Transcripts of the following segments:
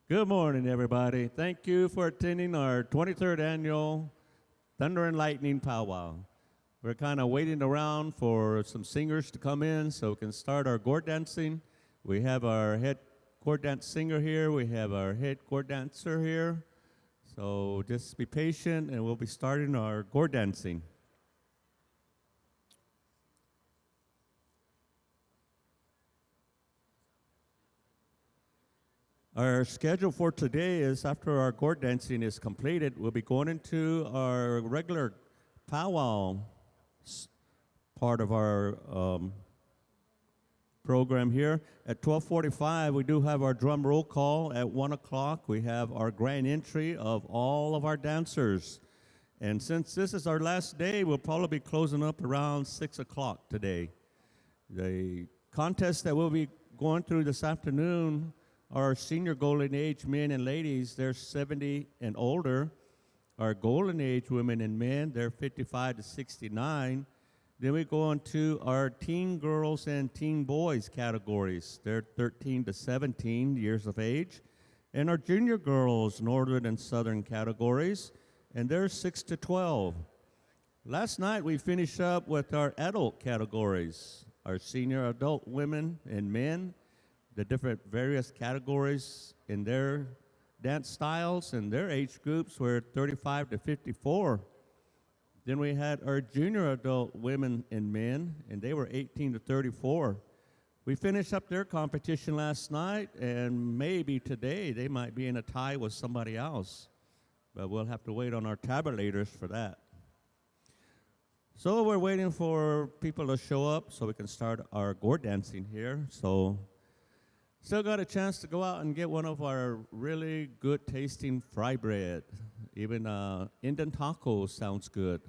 Good morning, everybody. Thank you for attending our 23rd annual Thunder and Lightning Powwow. We're kind of waiting around for some singers to come in so we can start our gourd dancing. We have our head gourd dance singer here. We have our head gourd dancer here. So just be patient and we'll be starting our gourd dancing. Our schedule for today is after our gourd dancing is completed, we'll be going into our regular powwow part of our program here. At 12:45, we do have our drum roll call. At 1 o'clock, we have our grand entry of all of our dancers. And since this is our last day, we'll probably be closing up around 6 o'clock today. The contest that we'll be going through this afternoon are senior golden age men and ladies. They're 70 and older. Our golden age women and men, they're 55 to 69. Then we go on to our teen girls and teen boys categories. They're 13 to 17 years of age. And our junior girls, northern and southern categories, and they're 6 to 12. Last night we finished up with our adult categories, our senior adult women and men, the different various categories in their dance styles and their age groups were 35 to 54. Then we had our junior adult women and men, and they were 18 to 34. We finished up their competition last night, and maybe today they might be in a tie with somebody else. But we'll have to wait on our tabulators for that. So we're waiting for people to show up so we can start our gourd dancing here. So still got a chance to go out and get one of our really good tasting fry bread. Even Indian taco sounds good.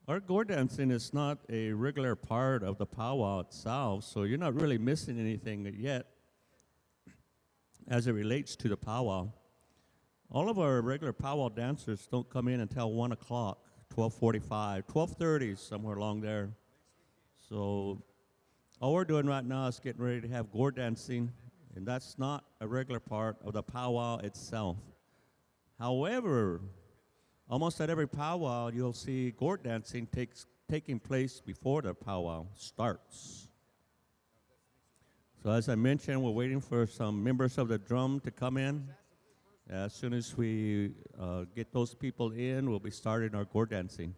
Our gourd dancing is not a regular part of the powwow itself, so you're not really missing anything yet as it relates to the powwow. All of our regular powwow dancers don't come in until 1 o'clock, 12:45, 12:30, somewhere along there. So all we're doing right now is getting ready to have gourd dancing, and that's not a regular part of the powwow itself. However, almost at every powwow, you'll see gourd dancing taking place before the powwow starts. So as I mentioned, we're waiting for some members of the drum to come in. As soon as we get those people in, we'll be starting our gourd dancing.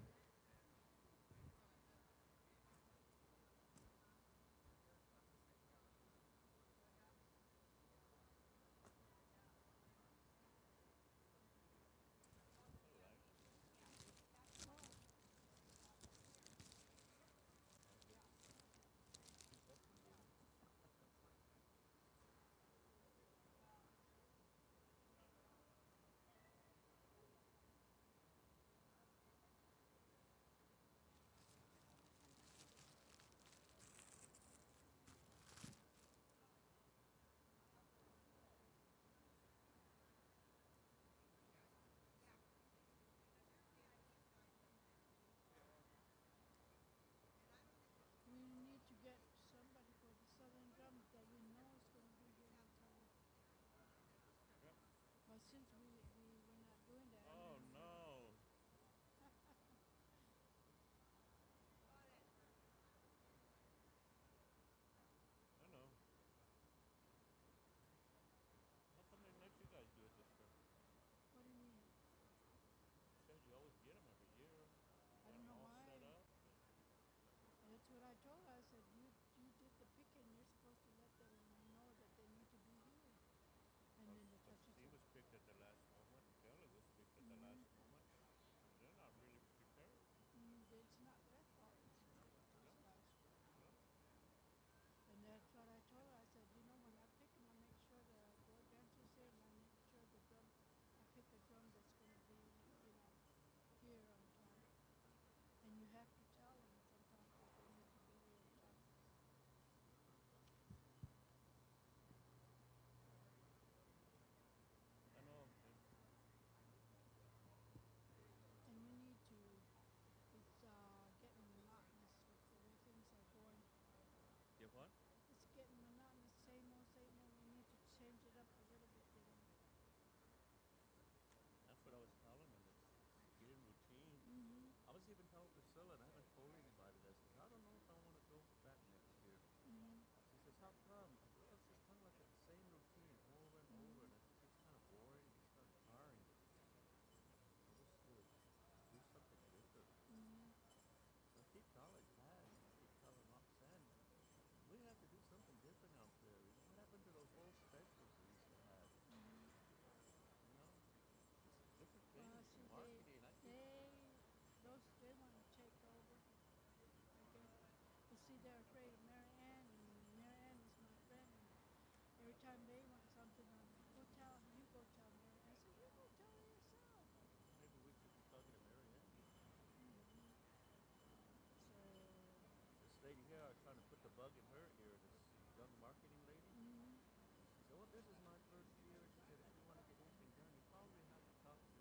this is my first year. She said, if you want to get anything done, you probably have to talk to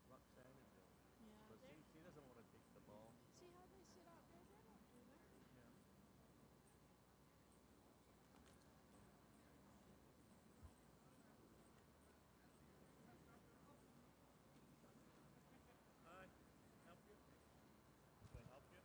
Roxanne and Bill. Yeah, But she doesn't want to take the ball. see how they sit out there? They don't do that. Yeah. Hi. Help you? Can I help you?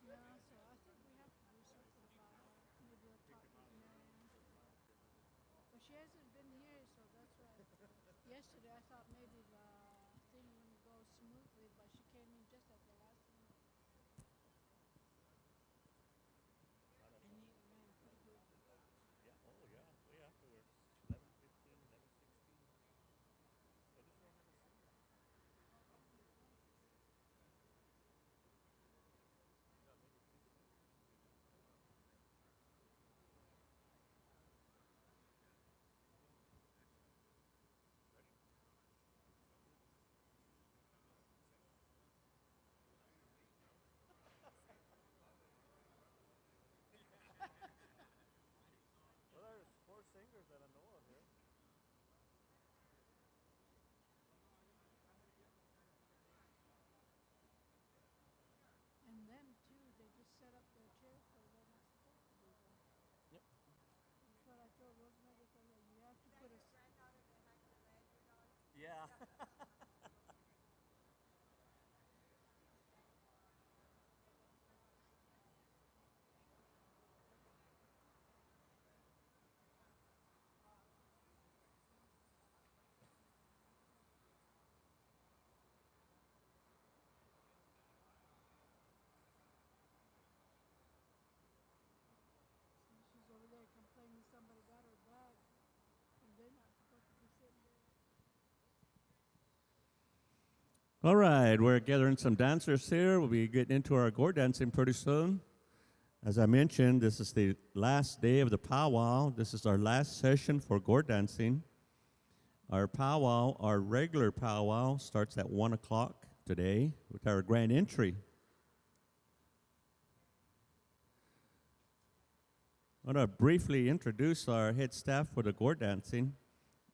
Yeah, so I think we have to do something about that. Maybe I'll talk with Marianne. But she hasn't been here, so that's why. Yesterday I thought maybe the thing wouldn't go smoothly, but she came in just at the last minute. And he ran pretty good. Yeah. Oh, yeah. Way afterwards. 11:15, 11:16. So this girl never seen it. Yeah, maybe please. Ready? Well, there's four singers that I know of here. And them too, they just set up their chairs where they're not supposed to be there. Yep. That's what I told Rosemary. I said, "Yeah, you have to put a Yeah. She's over there complaining somebody got her bag, and they're not supposed to be sitting there. All right, we're gathering some dancers here. We'll be getting into our gourd dancing pretty soon. As I mentioned, this is the last day of the powwow. This is our last session for gourd dancing. Our powwow, our regular powwow, starts at 1 o'clock today with our grand entry. I want to briefly introduce our head staff for the gourd dancing.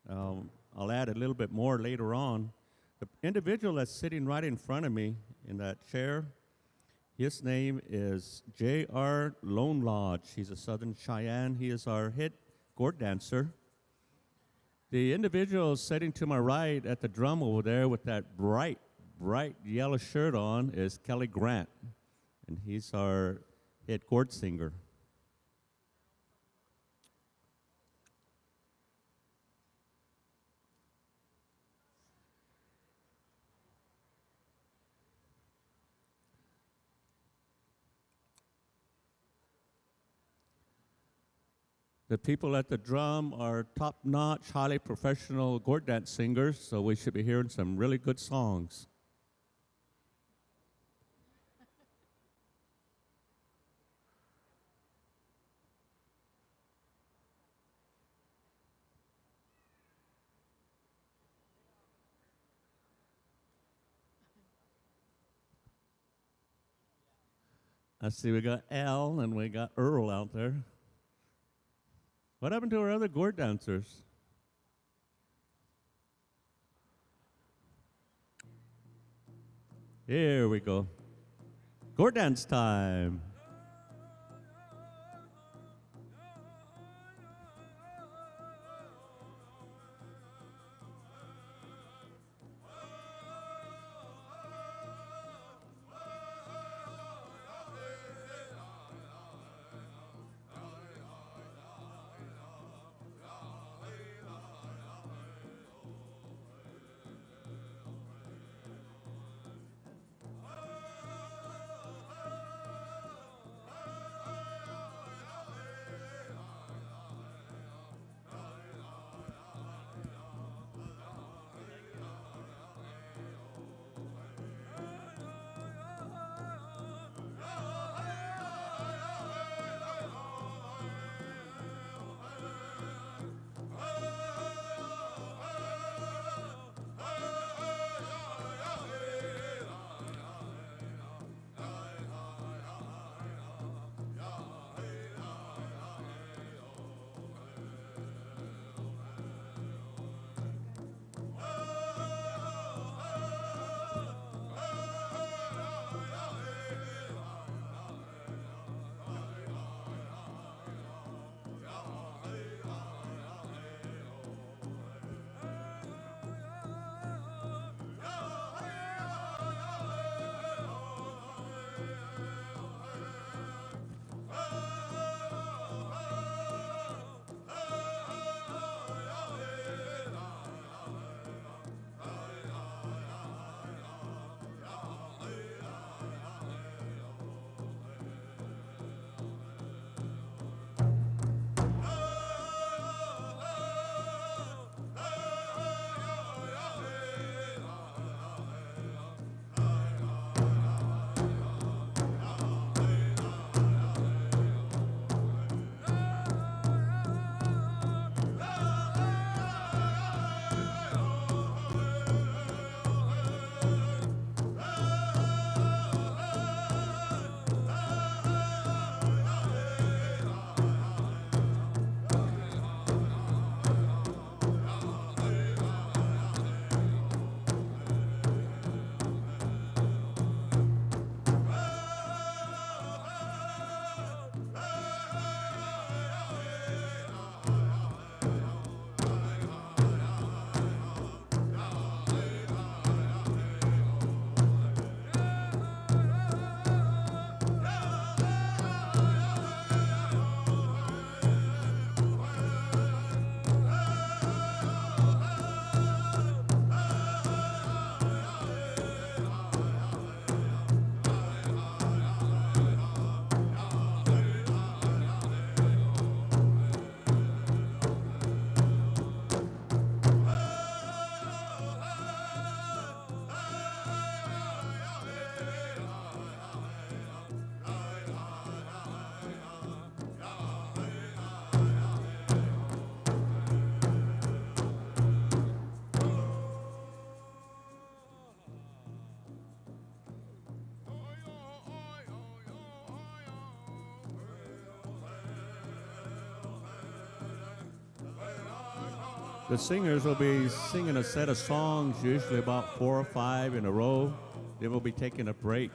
I'll add a little bit more later on. The individual that's sitting right in front of me in that chair, his name is J.R. Lone Lodge. He's a Southern Cheyenne. He is our head gourd dancer. The individual sitting to my right at the drum over there with that bright, bright yellow shirt on is Kelly Grant, and he's our head gourd singer. The people at the drum are top notch, highly professional gourd dance singers, so we should be hearing some really good songs. I see we got Al and we got Earl out there. What happened to our other gourd dancers? Here we go. Gourd dance time. The singers will be singing a set of songs, usually about 4 or 5 in a row. Then we'll be taking a break.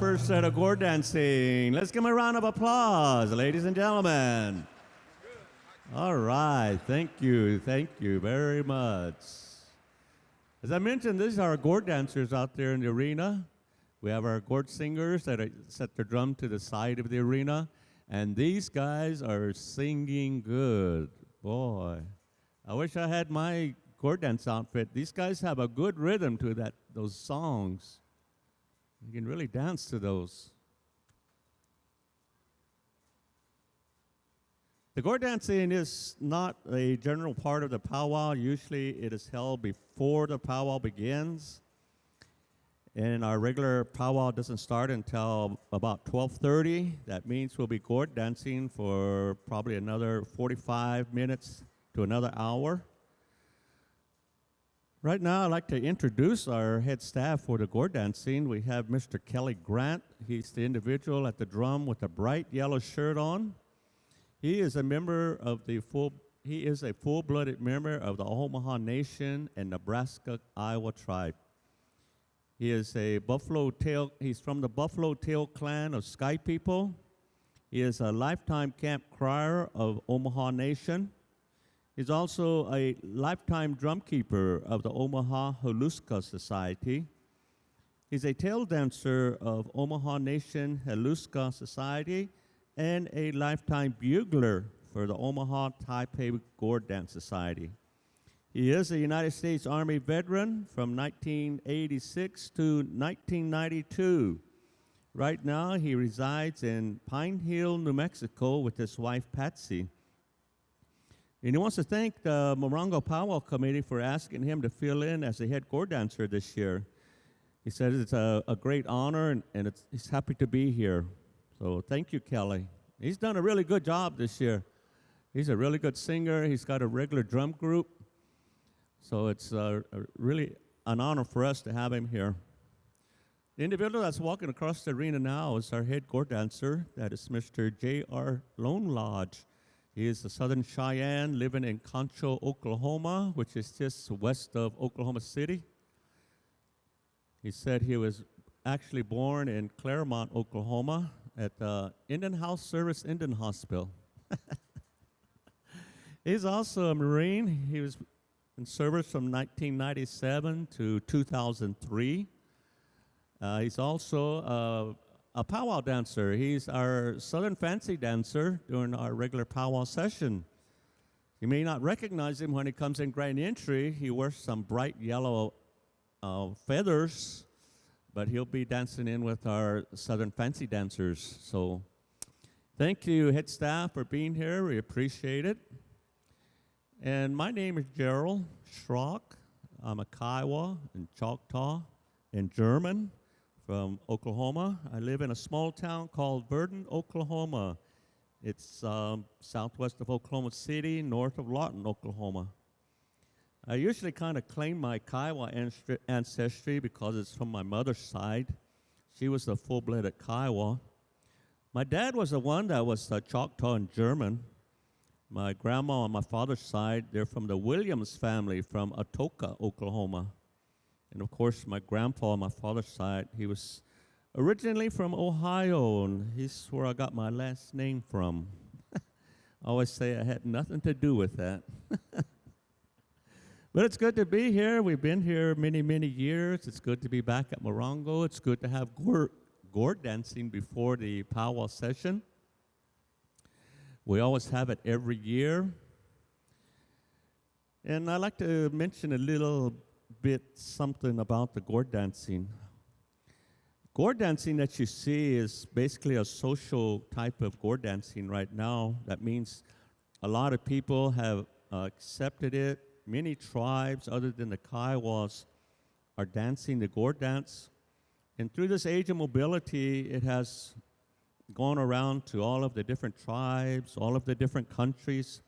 first set of gourd dancing. Let's give them a round of applause, ladies and gentlemen. All right, thank you very much. As I mentioned, these are our gourd dancers out there in the arena. We have our gourd singers that set their drum to the side of the arena, and these guys are singing good. Boy, I wish I had my gourd dance outfit. These guys have a good rhythm to those songs. You can really dance to those. The gourd dancing is not a general part of the powwow. Usually it is held before the powwow begins. And our regular powwow doesn't start until about 12:30. That means we'll be gourd dancing for probably another 45 minutes to another hour. Right now, I'd like to introduce our head staff for the gourd dancing. We have Mr. Kelly Grant. He's the individual at the drum with a bright yellow shirt on. He is a full-blooded member of the Omaha Nation and Nebraska Iowa tribe. He is he's from the Buffalo Tail clan of Sky people. He is a lifetime camp crier of Omaha Nation. He's also a lifetime drumkeeper of the Omaha Haluska Society. He's a tail dancer of Omaha Nation Haluska Society and a lifetime bugler for the Omaha Taipei Gourd Dance Society. He is a United States Army veteran from 1986 to 1992. Right now, he resides in Pine Hill, New Mexico with his wife, Patsy. And he wants to thank the Morongo Pow Wow Committee for asking him to fill in as the head gourd dancer this year. He says it's a great honor, and he's happy to be here. So thank you, Kelly. He's done a really good job this year. He's a really good singer. He's got a regular drum group. So it's really an honor for us to have him here. The individual that's walking across the arena now is our head gourd dancer. That is Mr. J.R. Lone Lodge. He is a Southern Cheyenne living in Concho, Oklahoma, which is just west of Oklahoma City. He said he was actually born in Claremont, Oklahoma, at the Indian House Service Indian Hospital. He's also a Marine. He was in service from 1997 to 2003. He's also a powwow dancer. He's our Southern Fancy dancer during our regular powwow session. You may not recognize him when he comes in grand entry. He wears some bright yellow feathers, but he'll be dancing in with our Southern Fancy dancers. So thank you, head staff, for being here. We appreciate it. And my name is Gerald Schrock. I'm a Kiowa and Choctaw and German from Oklahoma. I live in a small town called Verdon, Oklahoma. It's southwest of Oklahoma City, north of Lawton, Oklahoma. I usually kind of claim my Kiowa ancestry because it's from my mother's side. She was a full-blooded Kiowa. My dad was the one that was Choctaw and German. My grandma on my father's side, they're from the Williams family from Atoka, Oklahoma. And of course, my grandpa on my father's side, he was originally from Ohio, and he's where I got my last name from. I always say I had nothing to do with that. But it's good to be here. We've been here many, many years. It's good to be back at Morongo. It's good to have gourd dancing before the powwow session. We always have it every year. And I'd like to mention a little bit something about the gourd dancing. Gourd dancing that you see is basically a social type of gourd dancing right now. That means a lot of people have accepted it. Many tribes other than the Kiowas are dancing the gourd dance. And through this age of mobility, it has gone around to all of the different tribes, all of the different countries.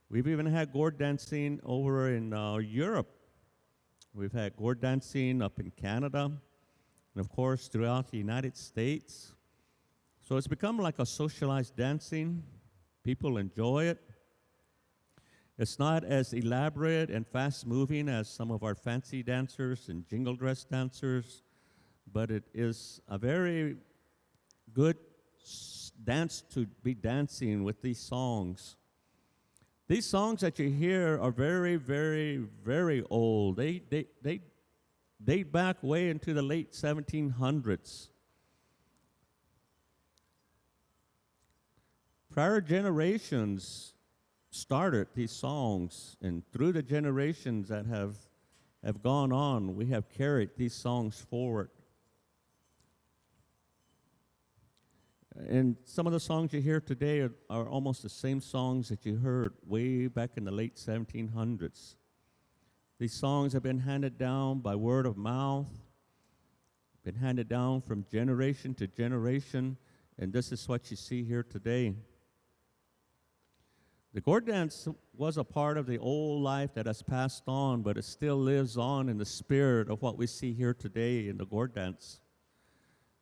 We've even had gourd dancing over in Europe. We've had gourd dancing up in Canada, and of course throughout the United States. So it's become like a socialized dancing. People enjoy it. It's not as elaborate and fast-moving as some of our fancy dancers and jingle dress dancers, but it is a very good dance to be dancing with these songs. These songs that you hear are very, very, very old. They date back way into the late 1700s. Prior generations started these songs, and through the generations that have gone on, we have carried these songs forward. And some of the songs you hear today are almost the same songs that you heard way back in the late 1700s. These songs have been handed down by word of mouth, been handed down from generation to generation, and this is what you see here today. The gourd dance was a part of the old life that has passed on, but it still lives on in the spirit of what we see here today in the gourd dance.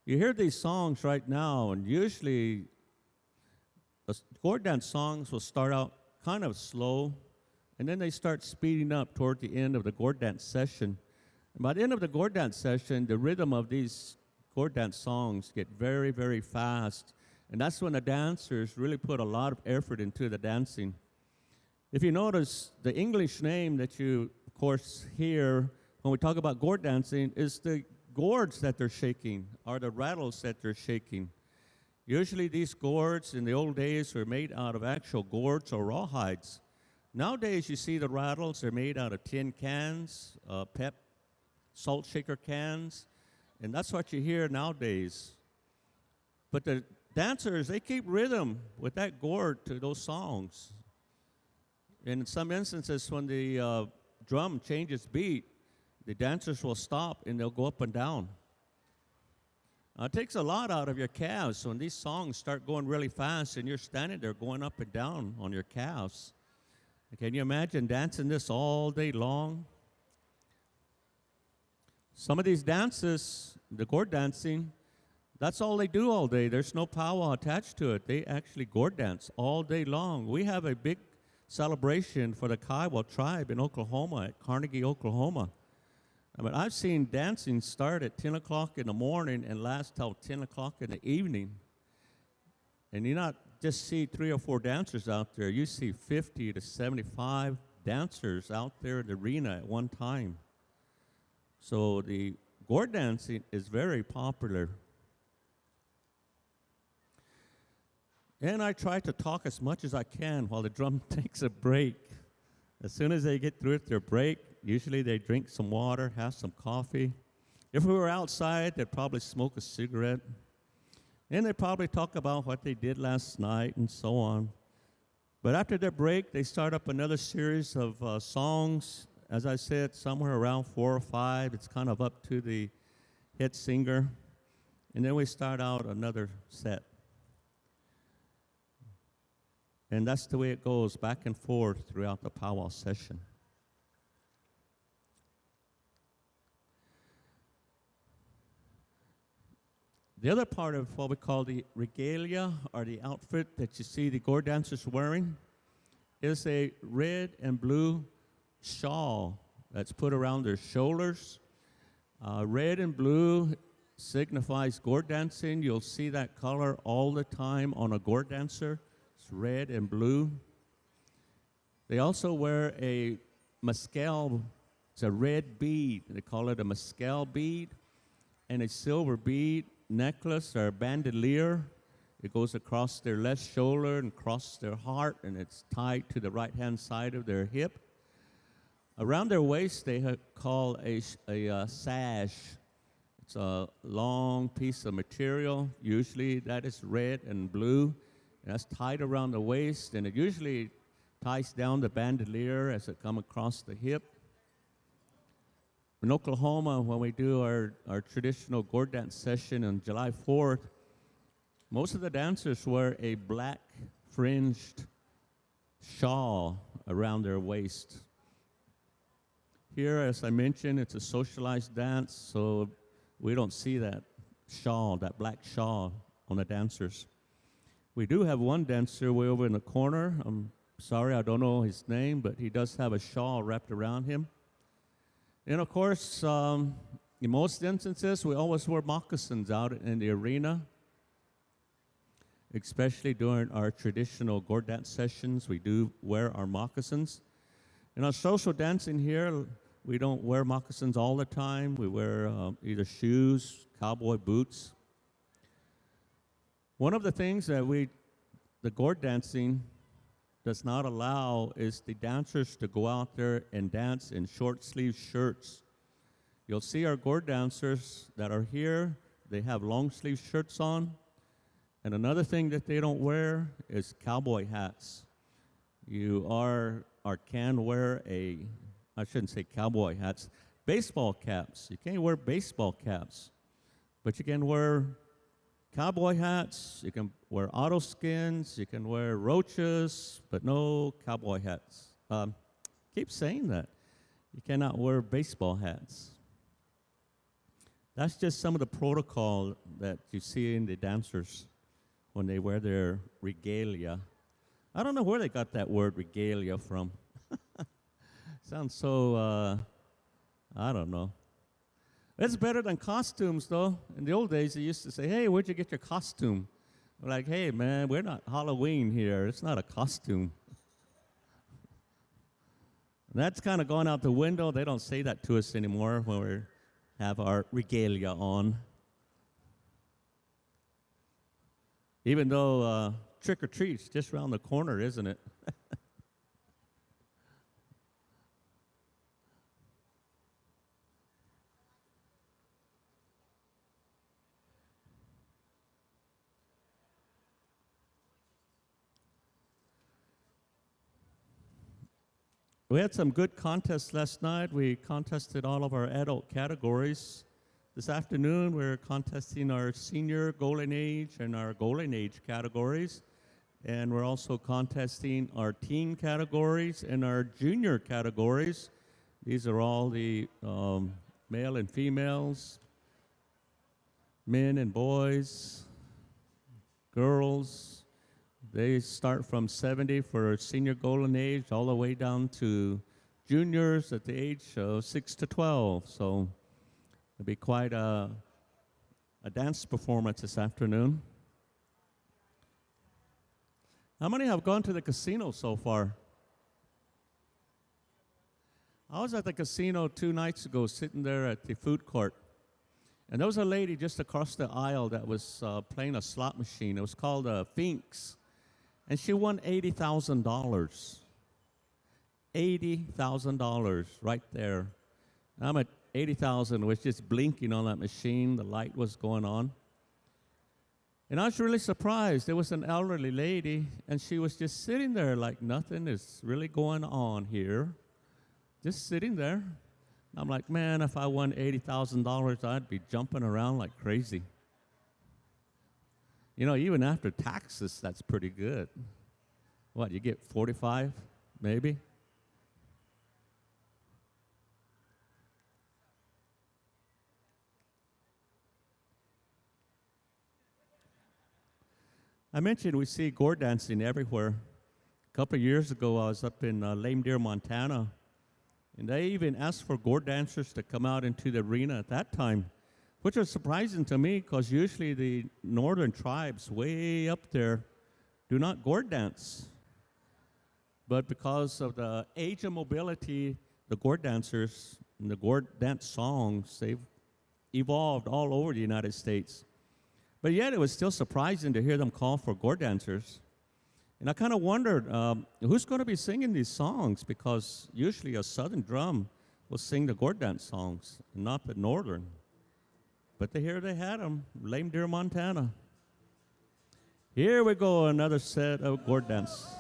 You hear these songs right now, and usually the gourd dance songs will start out kind of slow, and then they start speeding up toward the end of the gourd dance session. And by the end of the gourd dance session, the rhythm of these gourd dance songs get very, very fast. And that's when the dancers really put a lot of effort into the dancing. If you notice, the English name that you, of course, hear when we talk about gourd dancing is the gourds that they're shaking, or the rattles that they're shaking. Usually these gourds in the old days were made out of actual gourds or rawhides. Nowadays you see the rattles, they're made out of tin cans, pep, salt shaker cans, and that's what you hear nowadays. But the dancers, they keep rhythm with that gourd to those songs. And in some instances, when the drum changes beat, the dancers will stop and they'll go up and down. It takes a lot out of your calves when these songs start going really fast and you're standing there going up and down on your calves. Can you imagine dancing this all day long? Some of these dances, the gourd dancing, that's all they do all day. There's no powwow attached to it. They actually gourd dance all day long. We have a big celebration for the Kiowa tribe in Oklahoma, at Carnegie, Oklahoma. I mean, I've seen dancing start at 10 o'clock in the morning and last till 10 o'clock in the evening. And you not just see 3 or 4 dancers out there. You see 50 to 75 dancers out there in the arena at one time. So the gourd dancing is very popular. And I try to talk as much as I can while the drum takes a break. As soon as they get through with their break, usually they drink some water, have some coffee. If we were outside, they'd probably smoke a cigarette. And they'd probably talk about what they did last night and so on. But after their break, they start up another series of songs. As I said, somewhere around 4 or 5. It's kind of up to the head singer. And then we start out another set. And that's the way it goes, back and forth throughout the powwow session. The other part of what we call the regalia, or the outfit that you see the gourd dancers wearing, is a red and blue shawl that's put around their shoulders. Red and blue signifies gourd dancing. You'll see that color all the time on a gourd dancer. Red and blue. They also wear a mescal, it's a red bead. They call it a mescal bead, and a silver bead necklace or bandolier. It goes across their left shoulder and across their heart, and it's tied to the right-hand side of their hip. Around their waist, they call a sash. It's a long piece of material. Usually that is red and blue. And that's tied around the waist, and it usually ties down the bandolier as it comes across the hip. In Oklahoma, when we do our traditional gourd dance session on July 4th, most of the dancers wear a black fringed shawl around their waist. Here, as I mentioned, it's a socialized dance, so we don't see that shawl, that black shawl on the dancers. We do have one dancer way over in the corner. I'm sorry, I don't know his name, but he does have a shawl wrapped around him. And of course, In most instances, we always wear moccasins out in the arena, especially during our traditional gourd dance sessions. We do wear our moccasins. In our social dancing here, we don't wear moccasins all the time. We wear either shoes, cowboy boots. One of the things that the gourd dancing does not allow is the dancers to go out there and dance in short sleeve shirts. You'll see our gourd dancers that are here, they have long sleeve shirts on. And another thing that they don't wear is cowboy hats. You are or can wear I shouldn't say cowboy hats, baseball caps. You can't wear baseball caps, but you can wear cowboy hats, you can wear auto skins, you can wear roaches, but no cowboy hats. Keep saying that. You cannot wear baseball hats. That's just some of the protocol that you see in the dancers when they wear their regalia. I don't know where they got that word regalia from. Sounds so, I don't know. It's better than costumes, though. In the old days, they used to say, hey, where'd you get your costume? We're like, hey, man, we're not Halloween here. It's not a costume. That's kind of gone out the window. They don't say that to us anymore when we have our regalia on. Even though trick or treat's just around the corner, isn't it? We had some good contests last night. We contested all of our adult categories. This afternoon, we're contesting our senior golden age and our golden age categories. And we're also contesting our teen categories and our junior categories. These are all the male and females, men and boys, girls. They start from 70 for senior golden age all the way down to juniors at the age of 6 to 12. So it'll be quite a dance performance this afternoon. How many have gone to the casino so far? I was at the casino 2 nights ago sitting there at the food court. And there was a lady just across the aisle that was playing a slot machine. It was called Finks. And she won $80,000. $80,000 right there. I'm at 80,000, was just blinking on that machine. The light was going on. And I was really surprised. There was an elderly lady, and she was just sitting there like nothing is really going on here. Just sitting there. I'm like, man, if I won $80,000, I'd be jumping around like crazy. You know, even after taxes, that's pretty good. What, you get 45, maybe? I mentioned we see gourd dancing everywhere. A couple of years ago, I was up in Lame Deer, Montana, and they even asked for gourd dancers to come out into the arena at that time, which was surprising to me because usually the northern tribes way up there do not gourd dance. But because of the age of mobility, the gourd dancers and the gourd dance songs, they've evolved all over the United States. But yet it was still surprising to hear them call for gourd dancers. And I kind of wondered, who's going to be singing these songs? Because usually a southern drum will sing the gourd dance songs, not the northern. But here they had them, Lame Deer, Montana. Here we go, another set of gourd dance.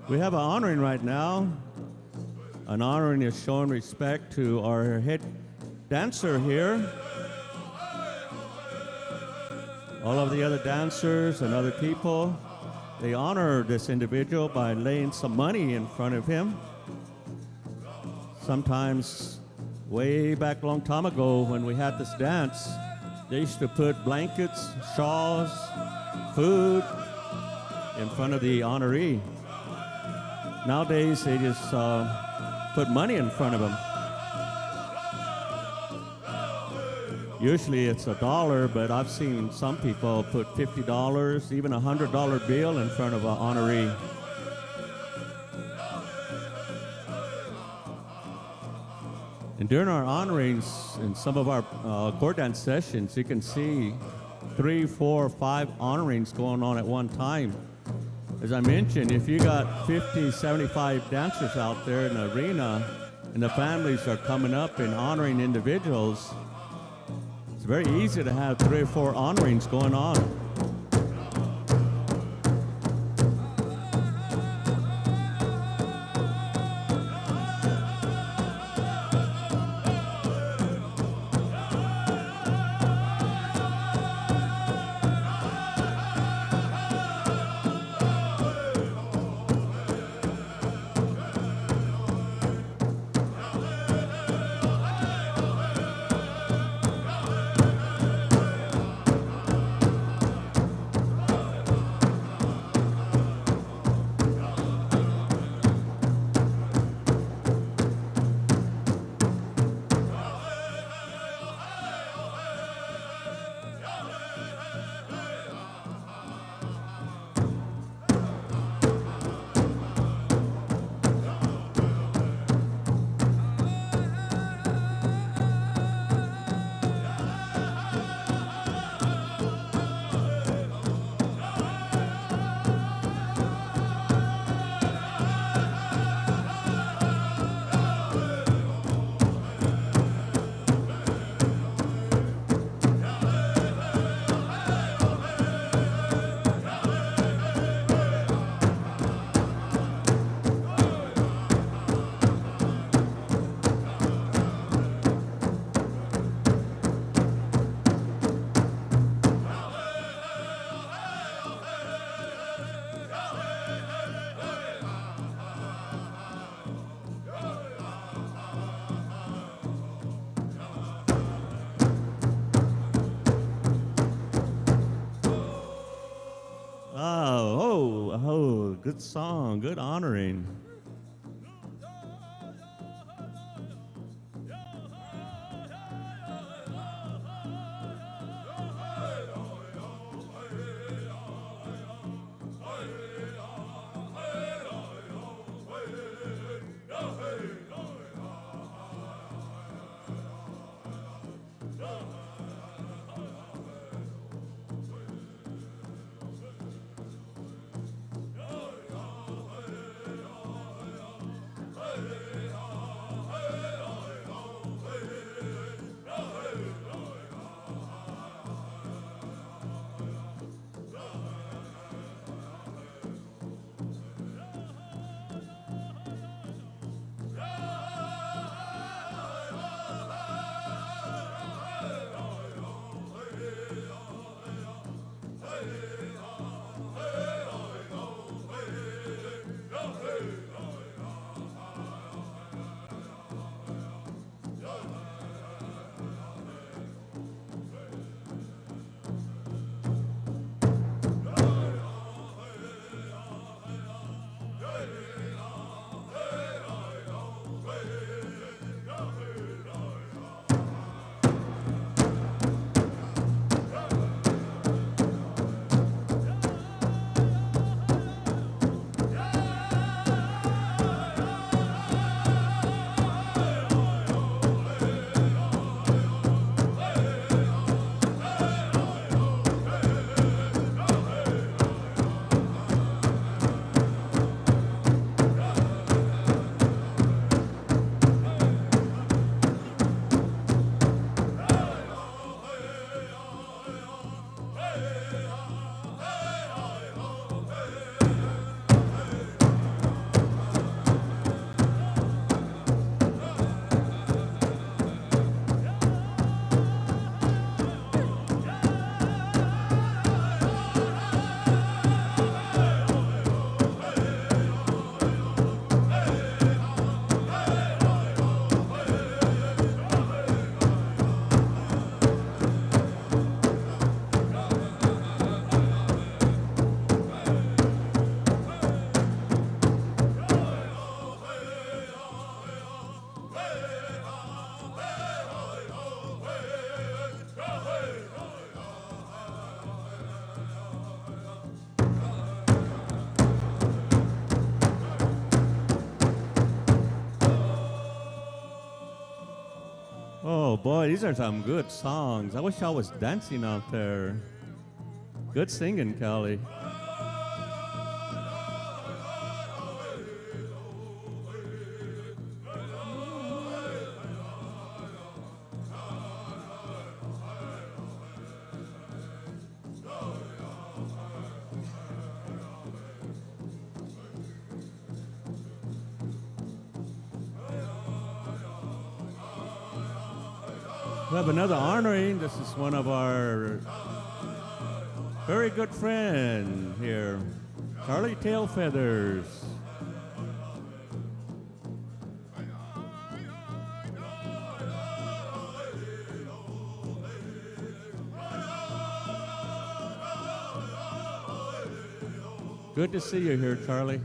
We have an honoring right now. An honoring is showing respect to our head dancer here. All of the other dancers and other people, they honor this individual by laying some money in front of him. Sometimes, way back a long time ago when we had this dance, they used to put blankets, shawls, food in front of the honoree. Nowadays, they just put money in front of them. Usually it's $1, but I've seen some people put $50, even a $100 bill in front of an honoree. And during our honorings in some of our court dance sessions, you can see 3, 4, 5 honorings going on at one time. As I mentioned, if you got 50, 75 dancers out there in the arena and the families are coming up and honoring individuals, it's very easy to have 3 or 4 honorings going on. Good song, good honoring. boy, these are some good songs. I wish I was dancing out there. Good singing, Kelly. We have another honoring. This is one of our very good friend here, Charlie Tailfeathers. Good to see you here, Charlie.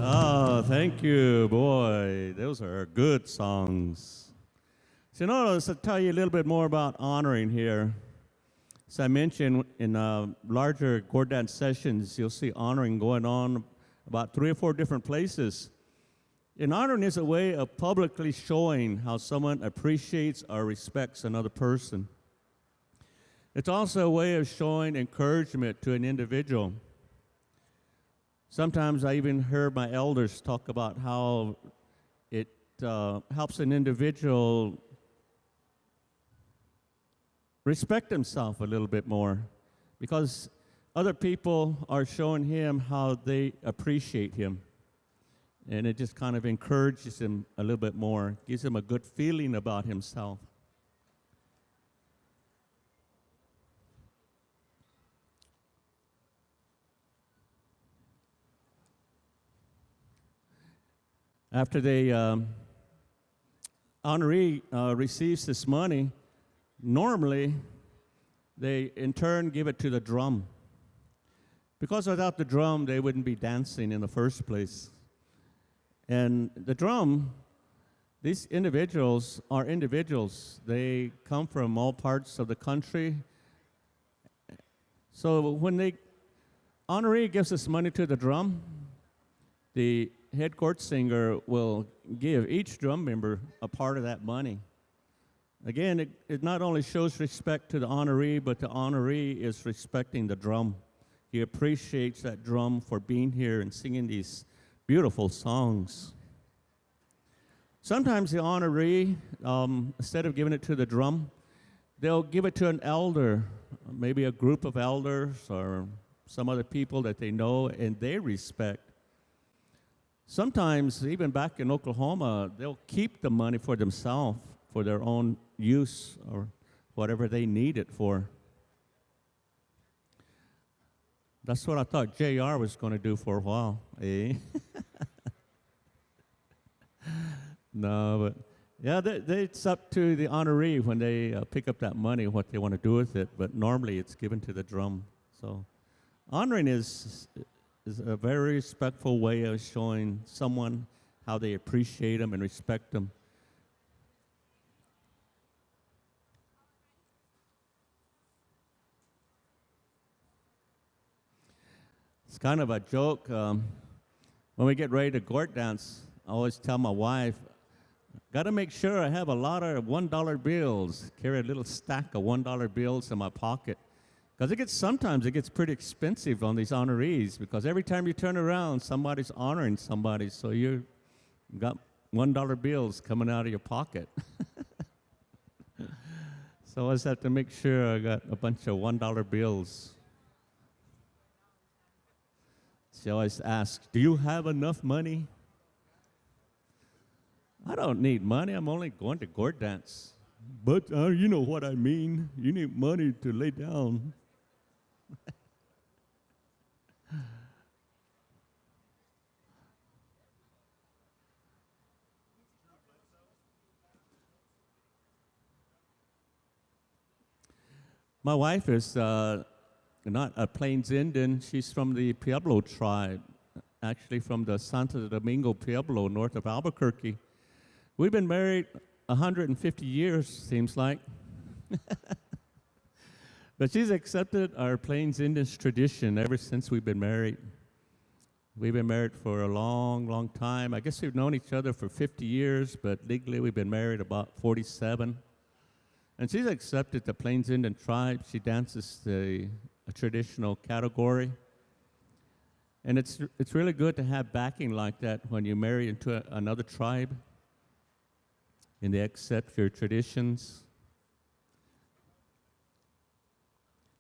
Oh, thank you, boy. Those are good songs. So now let's tell you a little bit more about honoring here. As I mentioned, in larger chord dance sessions, you'll see honoring going on about 3 or 4 different places. And honoring is a way of publicly showing how someone appreciates or respects another person. It's also a way of showing encouragement to an individual. Sometimes I even heard my elders talk about how it helps an individual respect himself a little bit more because other people are showing him how they appreciate him. And it just kind of encourages him a little bit more, gives him a good feeling about himself. After the honoree receives this money, normally they in turn give it to the drum. Because without the drum, they wouldn't be dancing in the first place. And the drum, these individuals are individuals. They come from all parts of the country. So when the honoree gives this money to the drum, the head court singer will give each drum member a part of that money. Again, it not only shows respect to the honoree, but the honoree is respecting the drum. He appreciates that drum for being here and singing these beautiful songs. Sometimes the honoree, instead of giving it to the drum, they'll give it to an elder, maybe a group of elders or some other people that they know and they respect. Sometimes, even back in Oklahoma, they'll keep the money for themselves, for their own use or whatever they need it for. That's what I thought JR was going to do for a while, eh? No, but yeah, it's up to the honoree when they pick up that money what they want to do with it. But normally it's given to the drum. So honoring is a very respectful way of showing someone how they appreciate them and respect them. It's kind of a joke. When we get ready to gourd dance, I always tell my wife, got to make sure I have a lot of $1 bills. Carry a little stack of $1 bills in my pocket. Because sometimes it gets pretty expensive on these honorees because every time you turn around, somebody's honoring somebody. So you got $1 bills coming out of your pocket. So I always have to make sure I got a bunch of $1 bills. She always asks, do you have enough money? I don't need money. I'm only going to gourd dance. But you know what I mean. You need money to lay down. My wife is not a Plains Indian. She's from the Pueblo tribe, actually from the Santo Domingo Pueblo, north of Albuquerque. We've been married 150 years, seems like. But she's accepted our Plains Indians tradition ever since we've been married. We've been married for a long, long time. I guess we've known each other for 50 years, but legally we've been married about 47. And she's accepted the Plains Indian tribe. She dances a traditional category. And it's really good to have backing like that when you marry into another tribe and they accept your traditions.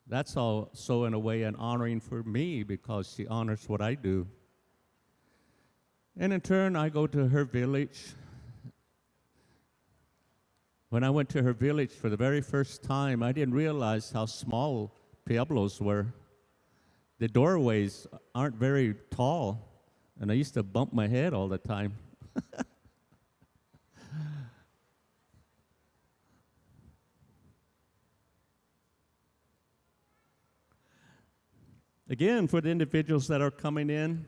That's also, in a way, an honoring for me because she honors what I do. And in turn, I go to her village. When I went to her village for the very first time, I didn't realize how small Pueblos were. The doorways aren't very tall, and I used to bump my head all the time. Again, for the individuals that are coming in,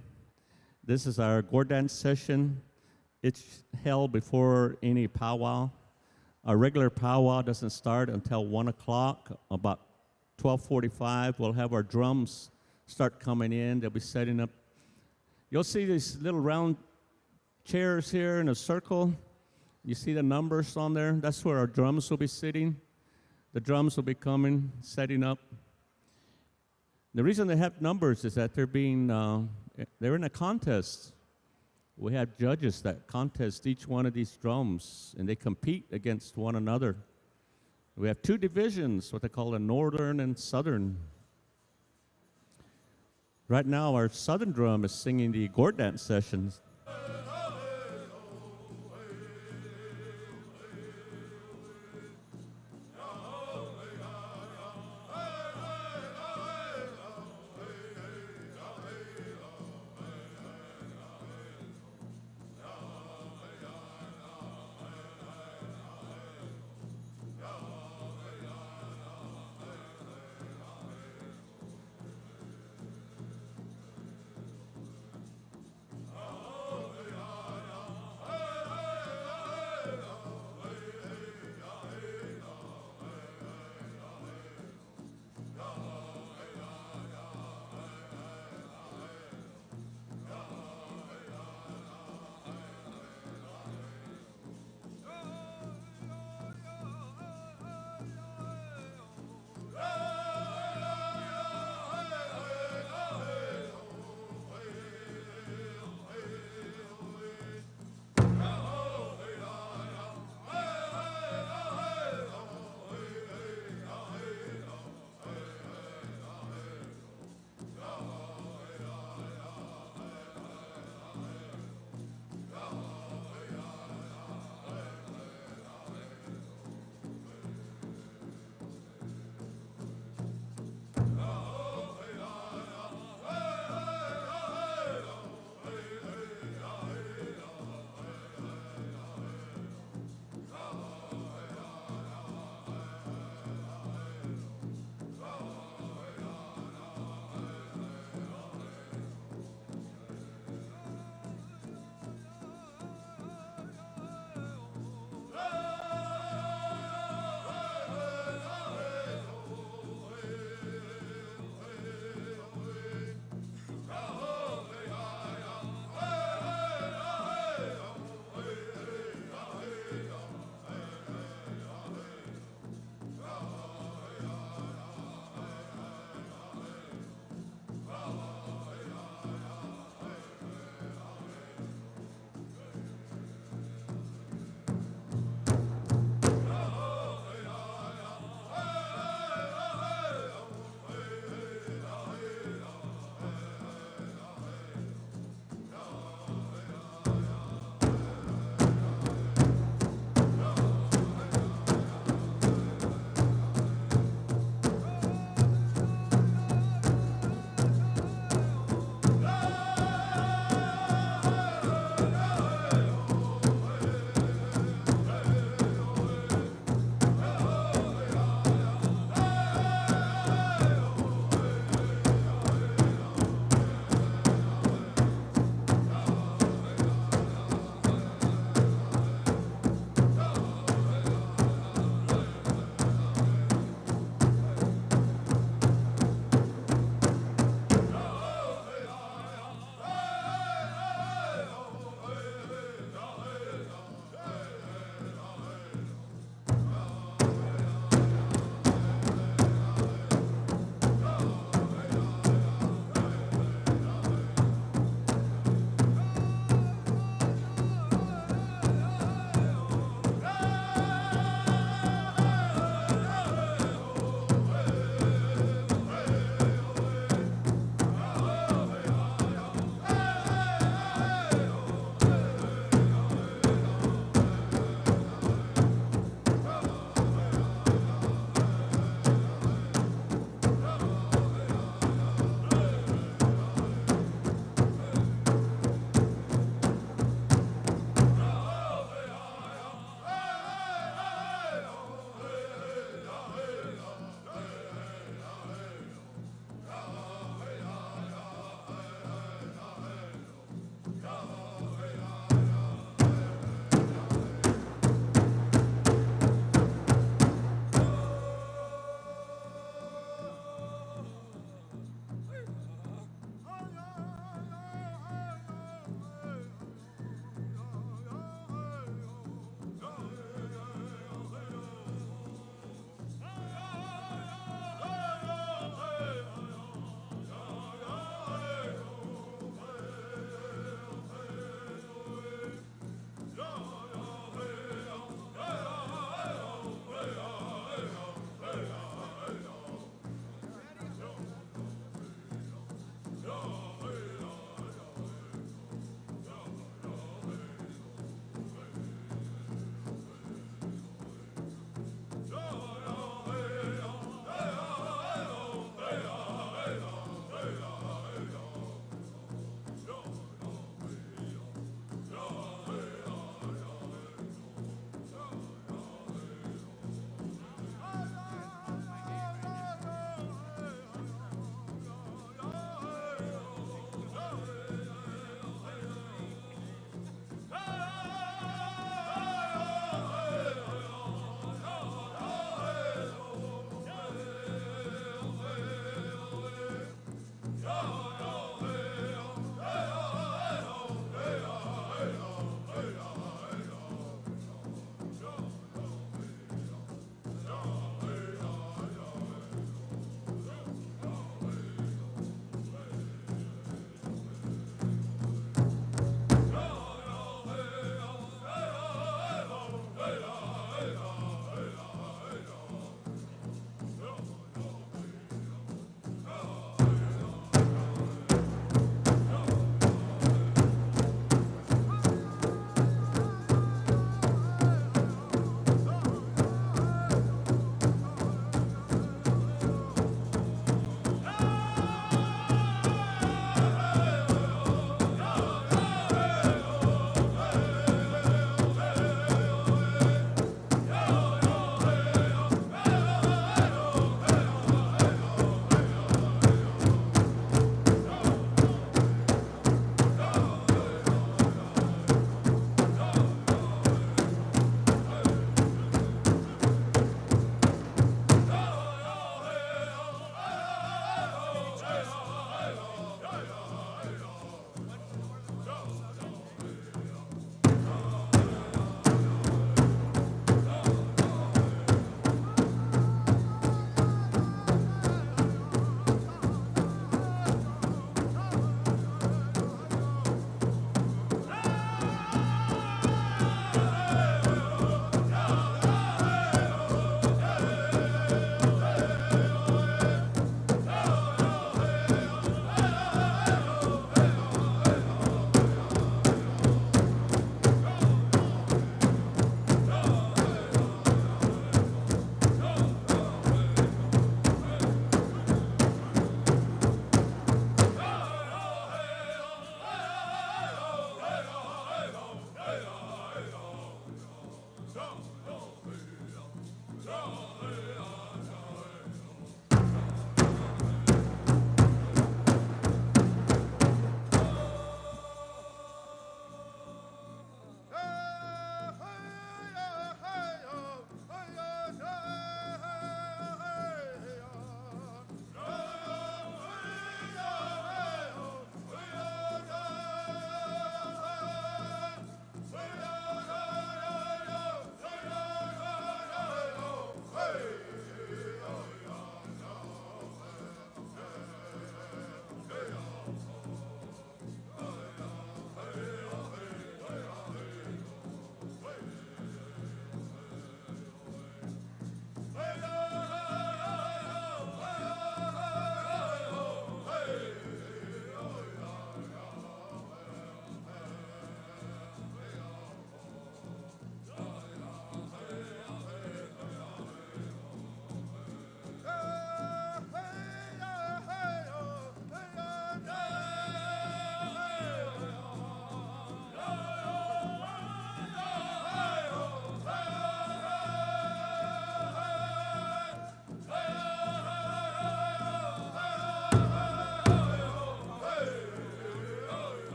this is our gourd dance session. It's held before any powwow. Our regular powwow doesn't start until 1 o'clock. About 12:45, we'll have our drums start coming in. They'll be setting up. You'll see these little round chairs here in a circle. You see the numbers on there? That's where our drums will be sitting. The drums will be coming, setting up. The reason they have numbers is that they're in a contest. We have judges that contest each one of these drums, and they compete against one another. We have two divisions, what they call a northern and southern. Right now, our southern drum is singing the gourd dance sessions.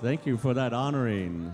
Thank you for that honoring.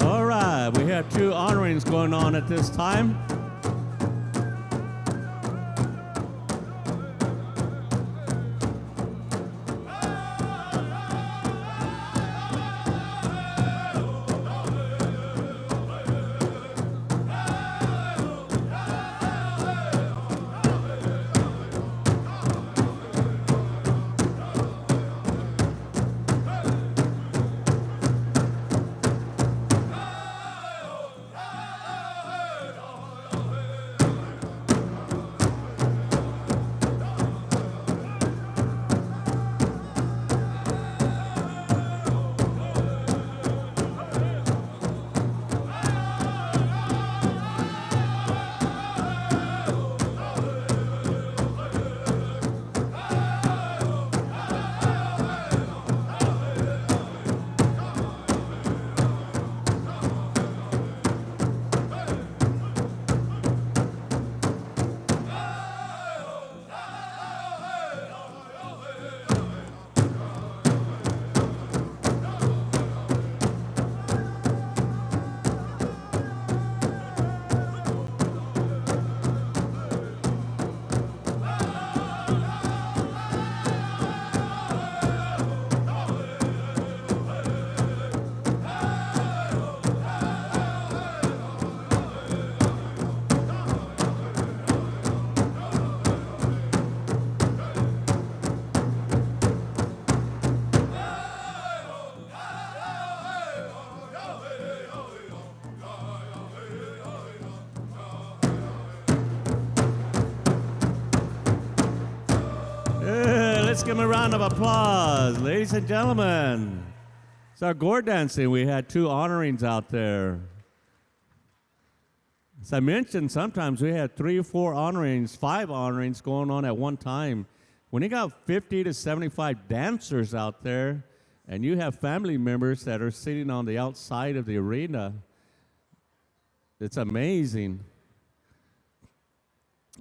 All right, we have two honorings going on at this time. Let's give him a round of applause, ladies and gentlemen. It's our gourd dancing. We had 2 honorings out there. As I mentioned, sometimes we had 3 or 4 honorings, 5 honorings going on at one time. When you got 50 to 75 dancers out there, and you have family members that are sitting on the outside of the arena, it's amazing.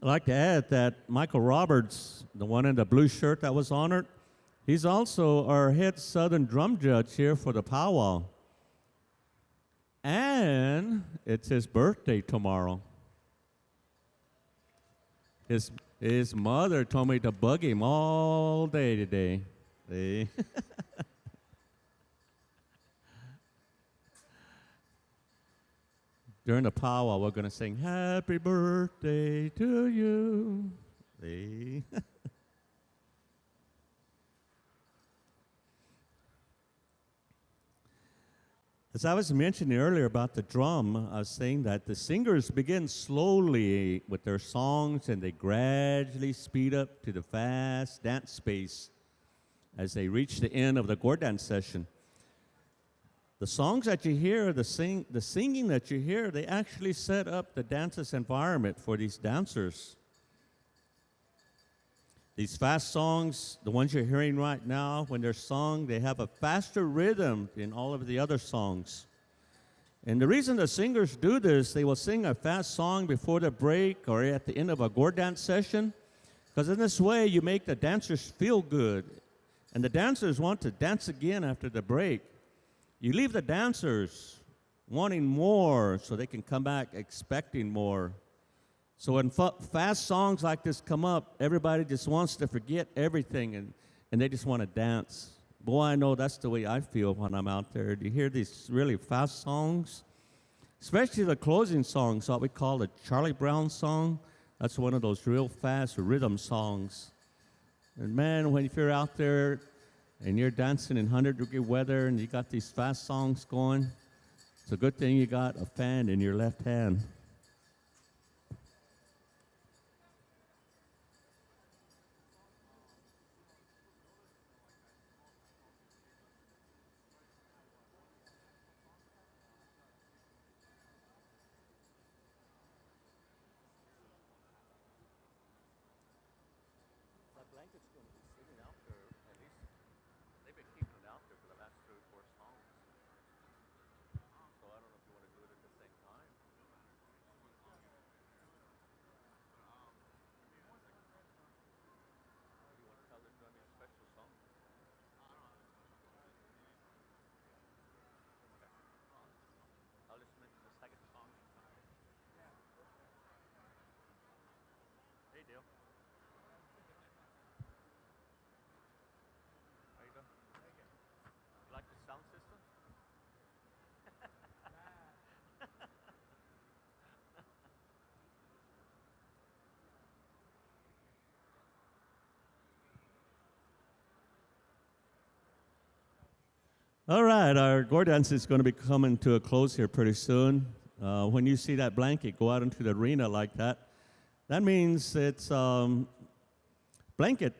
I'd like to add that Michael Roberts, the one in the blue shirt that was honored, he's also our head Southern drum judge here for the powwow. And it's his birthday tomorrow. His mother told me to bug him all day today. See? During the powwow, we're going to sing "Happy Birthday to You." See? As I was mentioning earlier about the drum, I was saying that the singers begin slowly with their songs and they gradually speed up to the fast dance pace as they reach the end of the gourd dance session. The songs that you hear, the singing that you hear, they actually set up the dance's environment for these dancers. These fast songs, the ones you're hearing right now, when they're sung, they have a faster rhythm than all of the other songs. And the reason the singers do this, they will sing a fast song before the break or at the end of a gourd dance session, because in this way you make the dancers feel good. And the dancers want to dance again after the break. You leave the dancers wanting more so they can come back expecting more. So when fast songs like this come up, everybody just wants to forget everything and they just want to dance. Boy, I know that's the way I feel when I'm out there. You hear these really fast songs, especially the closing songs, what we call the Charlie Brown song. That's one of those real fast rhythm songs. And man, when you're out there and you're dancing in 100-degree weather and you got these fast songs going, it's a good thing you got a fan in your left hand. That blanket's going to be sitting out there, at least they've been keeping it out there for the last 3 or 4 songs. So I don't know if you want to do it at the same time. Or do you want to tell them to do a special song? I'll just mention the second song. Hey, Dale. How you doing? You like the sound system? All right, our gourd dance is going to be coming to a close here pretty soon. When you see that blanket go out into the arena like that, that means it's blanket.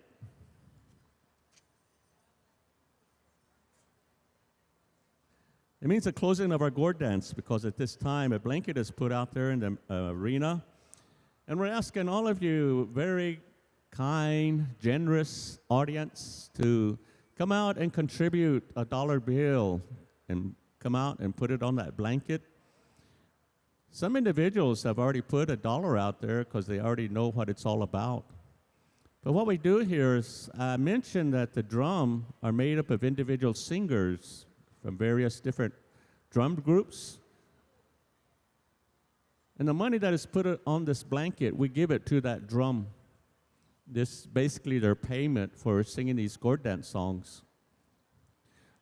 It means the closing of our gourd dance because at this time a blanket is put out there in the arena. And we're asking all of you, very kind, generous audience, to come out and contribute a dollar bill and come out and put it on that blanket. Some individuals have already put $1 out there because they already know what it's all about. But what we do here is I mentioned that the drum are made up of individual singers from various different drum groups. And the money that is put on this blanket, we give it to that drum. This is basically their payment for singing these gourd dance songs.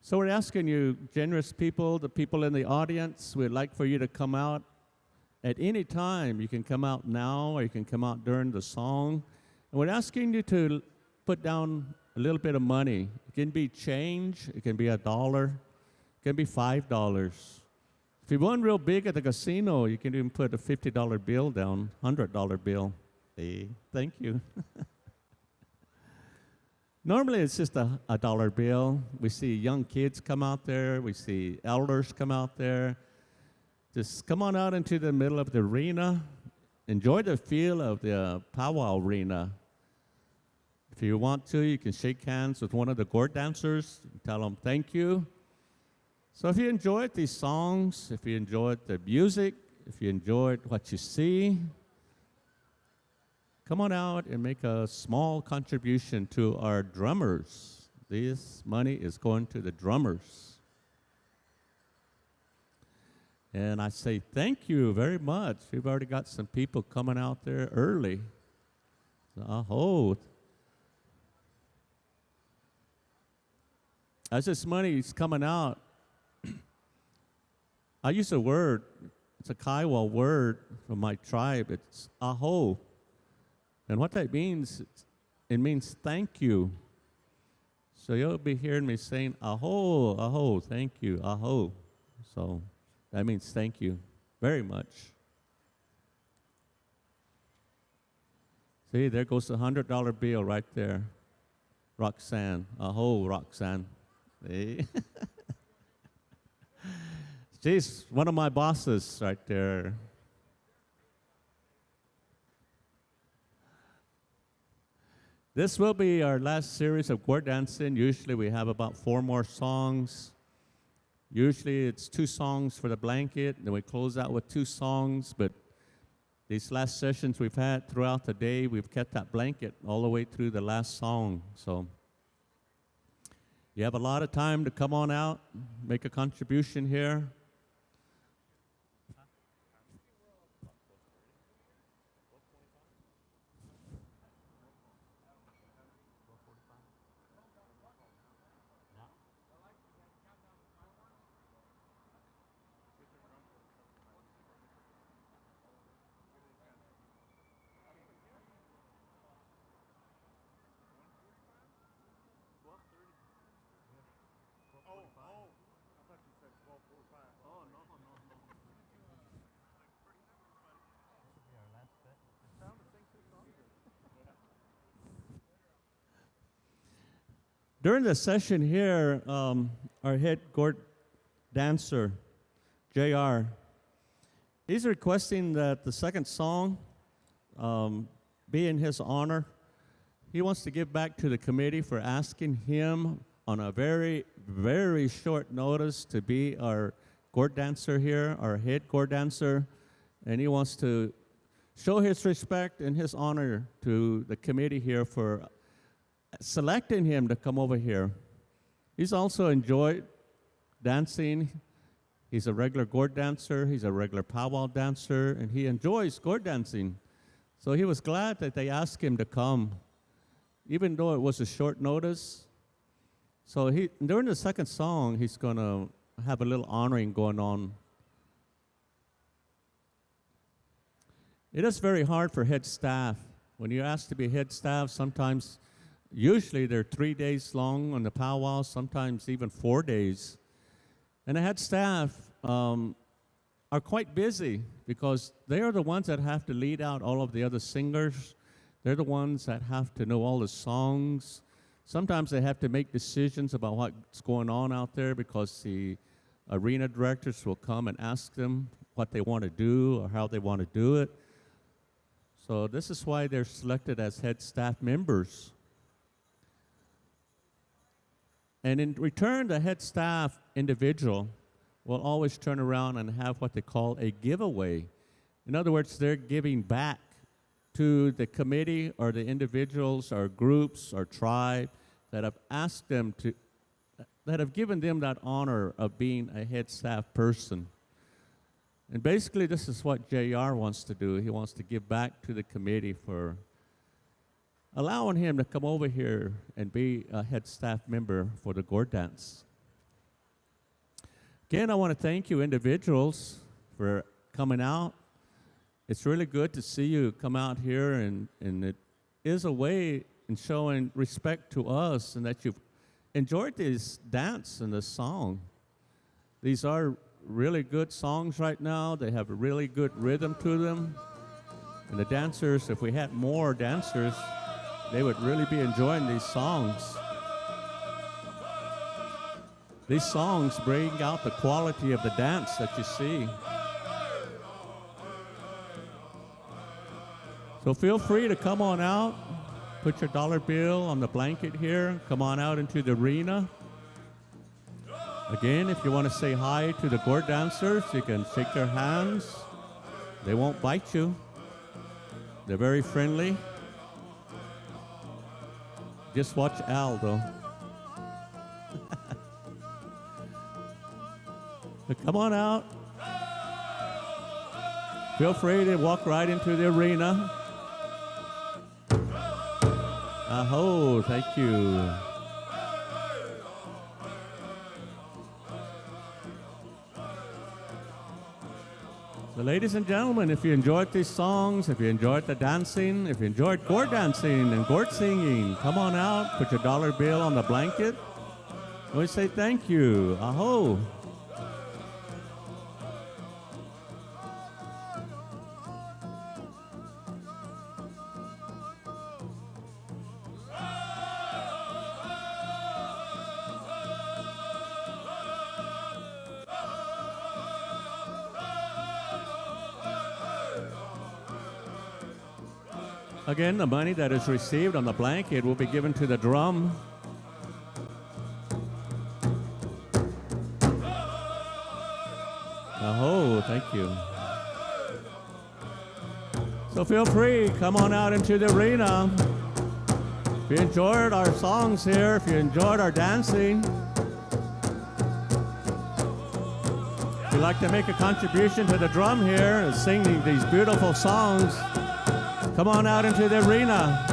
So we're asking you, generous people, the people in the audience, we'd like for you to come out at any time. You can come out now or you can come out during the song. And we're asking you to put down a little bit of money. It can be change, it can be $1, it can be $5. If you won real big at the casino, you can even put a $50 bill down, $100 bill. Hey, thank you. Normally it's just a dollar bill. We see young kids come out there. We see elders come out there. Just come on out into the middle of the arena. Enjoy the feel of the powwow arena. If you want to, you can shake hands with one of the gourd dancers. Tell them thank you. So if you enjoyed these songs, if you enjoyed the music, if you enjoyed what you see, come on out and make a small contribution to our drummers. This money is going to the drummers. And I say thank you very much. We've already got some people coming out there early. Aho. As this money is coming out, I use a word. It's a Kiowa word from my tribe. It's aho. And what that means, it means thank you. So you'll be hearing me saying aho, aho, thank you, aho. So that means thank you very much. See, there goes the $100 bill right there. Roxanne. Aho, Roxanne. See? She's one of my bosses right there. This will be our last series of gourd dancing. Usually we have about 4 more songs. Usually it's 2 songs for the blanket, then we close out with 2 songs, but these last sessions we've had throughout the day, we've kept that blanket all the way through the last song. So you have a lot of time to come on out, make a contribution here. During the session here, our head gourd dancer, JR, he's requesting that the second song be in his honor. He wants to give back to the committee for asking him on a very, very short notice to be our gourd dancer here, our head gourd dancer, and he wants to show his respect and his honor to the committee here for selecting him to come over here. He's also enjoyed dancing. He's a regular gourd dancer. He's a regular powwow dancer, and he enjoys gourd dancing. So he was glad that they asked him to come, even though it was a short notice. So during the second song, he's going to have a little honoring going on. It is very hard for head staff. When you're asked to be head staff, sometimes usually they're 3 days long on the powwow, sometimes even 4 days. And the head staff are quite busy because they are the ones that have to lead out all of the other singers. They're the ones that have to know all the songs. Sometimes they have to make decisions about what's going on out there because the arena directors will come and ask them what they want to do or how they want to do it. So this is why they're selected as head staff members. And in return, the head staff individual will always turn around and have what they call a giveaway. In other words, they're giving back to the committee or the individuals or groups or tribe that have asked them to, that have given them that honor of being a head staff person. And basically, this is what JR wants to do. He wants to give back to the committee for allowing him to come over here and be a head staff member for the gourd dance. Again, I want to thank you individuals for coming out. It's really good to see you come out here, and it is a way in showing respect to us and that you've enjoyed this dance and this song. These are really good songs right now. They have a really good rhythm to them. And the dancers, if we had more dancers, they would really be enjoying these songs. These songs bring out the quality of the dance that you see. So feel free to come on out, put your dollar bill on the blanket here, come on out into the arena. Again, if you want to say hi to the gourd dancers, you can shake their hands. They won't bite you. They're very friendly. Just watch Al, though. But come on out. Feel free to walk right into the arena. Aho, thank you. So ladies and gentlemen, if you enjoyed these songs, if you enjoyed the dancing, if you enjoyed gourd dancing and gourd singing, come on out, put your dollar bill on the blanket. And we say thank you. Aho. Again, the money that is received on the blanket will be given to the drum. Oh, thank you. So feel free, come on out into the arena. If you enjoyed our songs here, if you enjoyed our dancing, if you'd like to make a contribution to the drum here and singing these beautiful songs, come on out into the arena.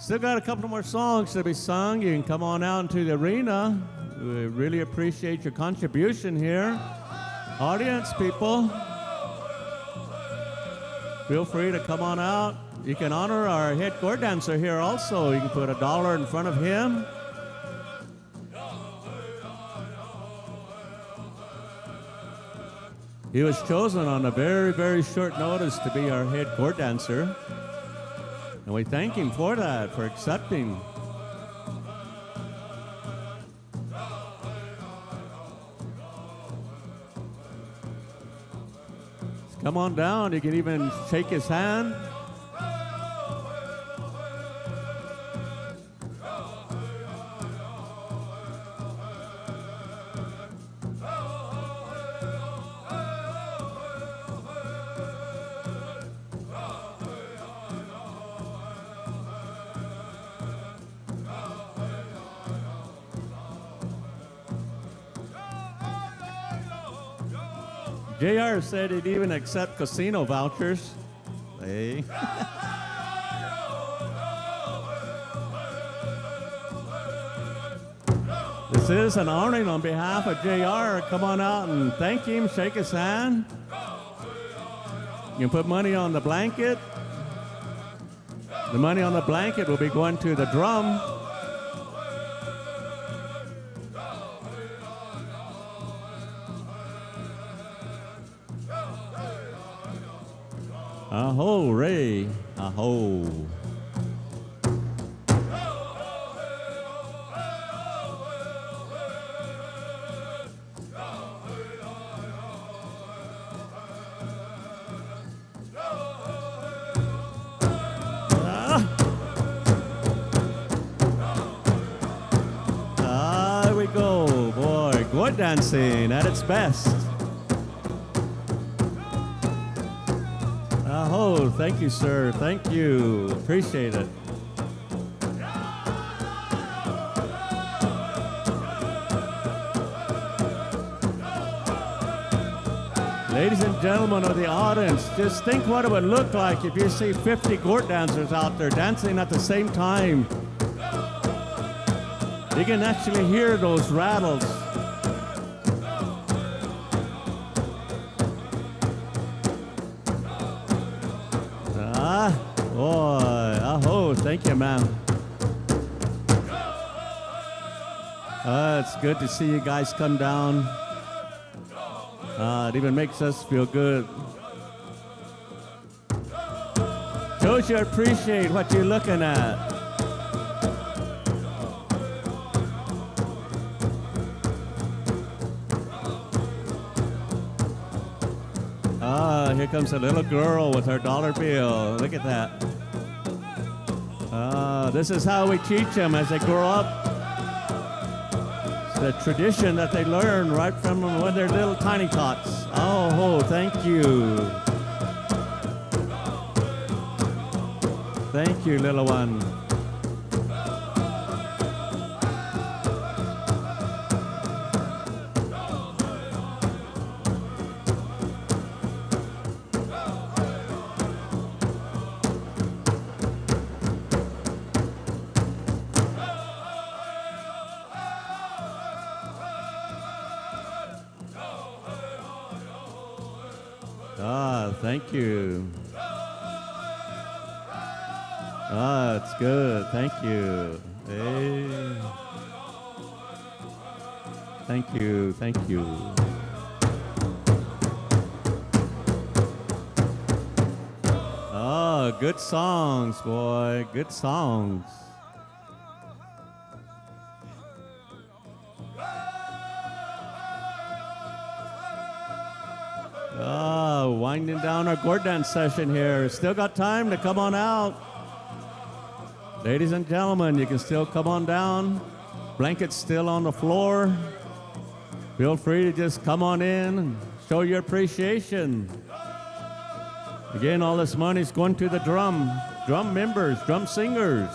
Still got a couple more songs to be sung. You can come on out into the arena. We really appreciate your contribution here. Audience people, feel free to come on out. You can honor our head gourd dancer here also. You can put $1 in front of him. He was chosen on a very, very short notice to be our head gourd dancer. And we thank him for that, for accepting. Come on down. You can even shake his hand. JR said he'd even accept casino vouchers. Hey. This is an honoring on behalf of JR. Come on out and thank him, shake his hand. You can put money on the blanket. The money on the blanket will be going to the drum. Aho, Ray. Aho. gourd dancing at its best. Oh, thank you, sir. Thank you. Appreciate it. Ladies and gentlemen of the audience, just think what it would look like if you see 50 gourd dancers out there dancing at the same time. You can actually hear those rattles. Boy, oh, thank you, ma'am. It's good to see you guys come down. It even makes us feel good. Shows you appreciate what you're looking at. Here comes a little girl with her dollar bill. Look at that. This is how we teach them as they grow up. It's the tradition that they learn right from when they're little tiny tots. Oh, thank you. Thank you, little one. Thank you. It's good. Thank you. Hey. Thank you. Thank you. Good songs, boy. Good songs. Winding down our gourd dance session here. Still got time to come on out. Ladies and gentlemen, you can still come on down. Blankets still on the floor. Feel free to just come on in and show your appreciation. Again, all this money is going to the drum members, drum singers.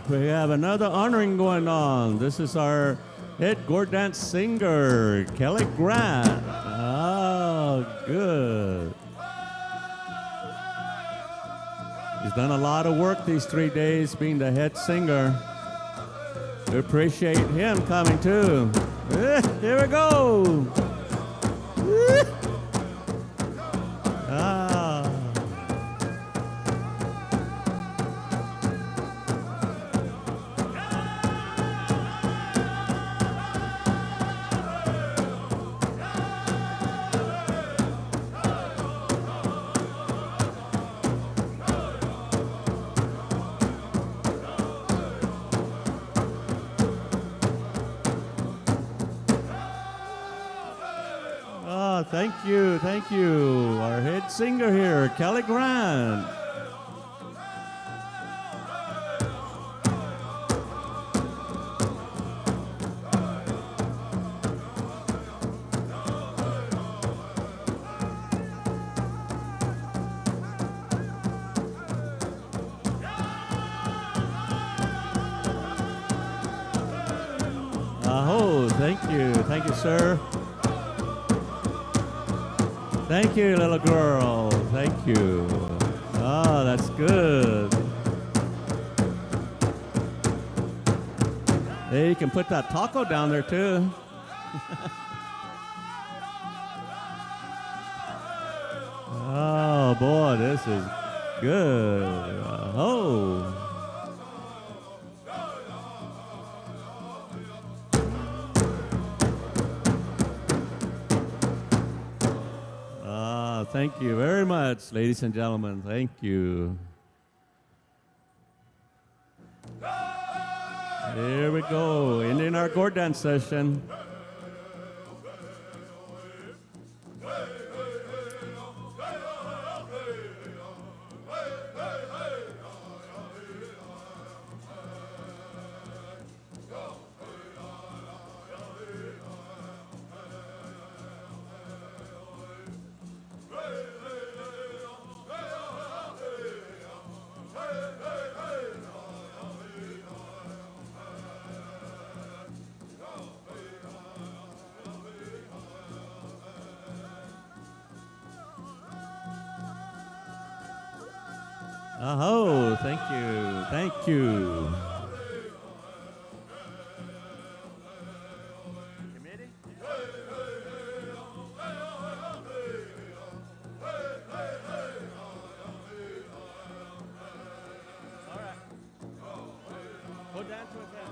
We have another honoring going on. This is our head gourd dance singer, Kelly Grant. Oh, good. He's done a lot of work these 3 days being the head singer. We appreciate him coming too. Here we go. Thank you. Our head singer here, Kelly Grant. Thank you, sir. Thank you, little girl. Thank you. Oh, that's good. Hey, you can put that taco down there too. Oh boy, this is good. Oh. thank you very much, ladies and gentlemen. Thank you. Here we go, ending our gourd dance session. Oh, thank you, thank you. Go dance with them.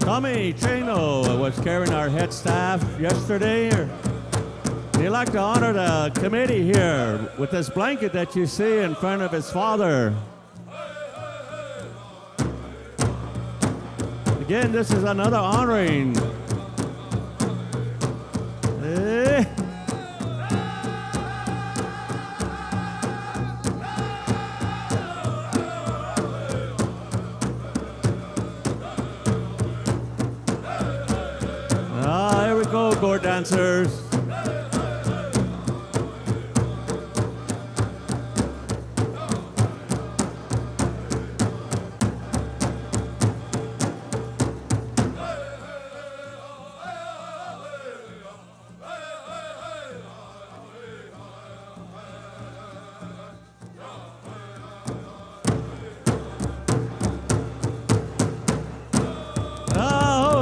Tommy Chano was carrying our head staff yesterday. He'd like to honor the committee here with this blanket that you see in front of his father. Again, this is another honoring. Here we go, gourd dancers.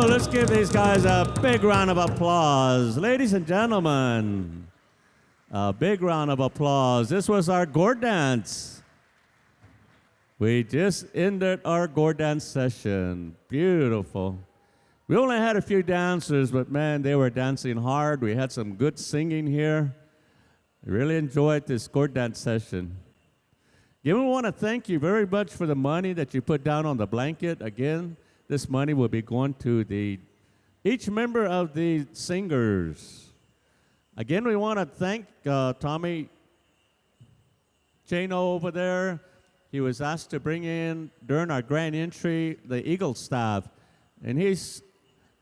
Let's give these guys a big round of applause. Ladies and gentlemen, a big round of applause. This was our gourd dance. We just ended our gourd dance session. Beautiful. We only had a few dancers, but man, they were dancing hard. We had some good singing here. I really enjoyed this gourd dance session. We want to thank you very much for the money that you put down on the blanket. Again, this money will be going to each member of the singers. Again, we want to thank Tommy Chano over there. He was asked to bring in, during our grand entry, the Eagle staff. And he's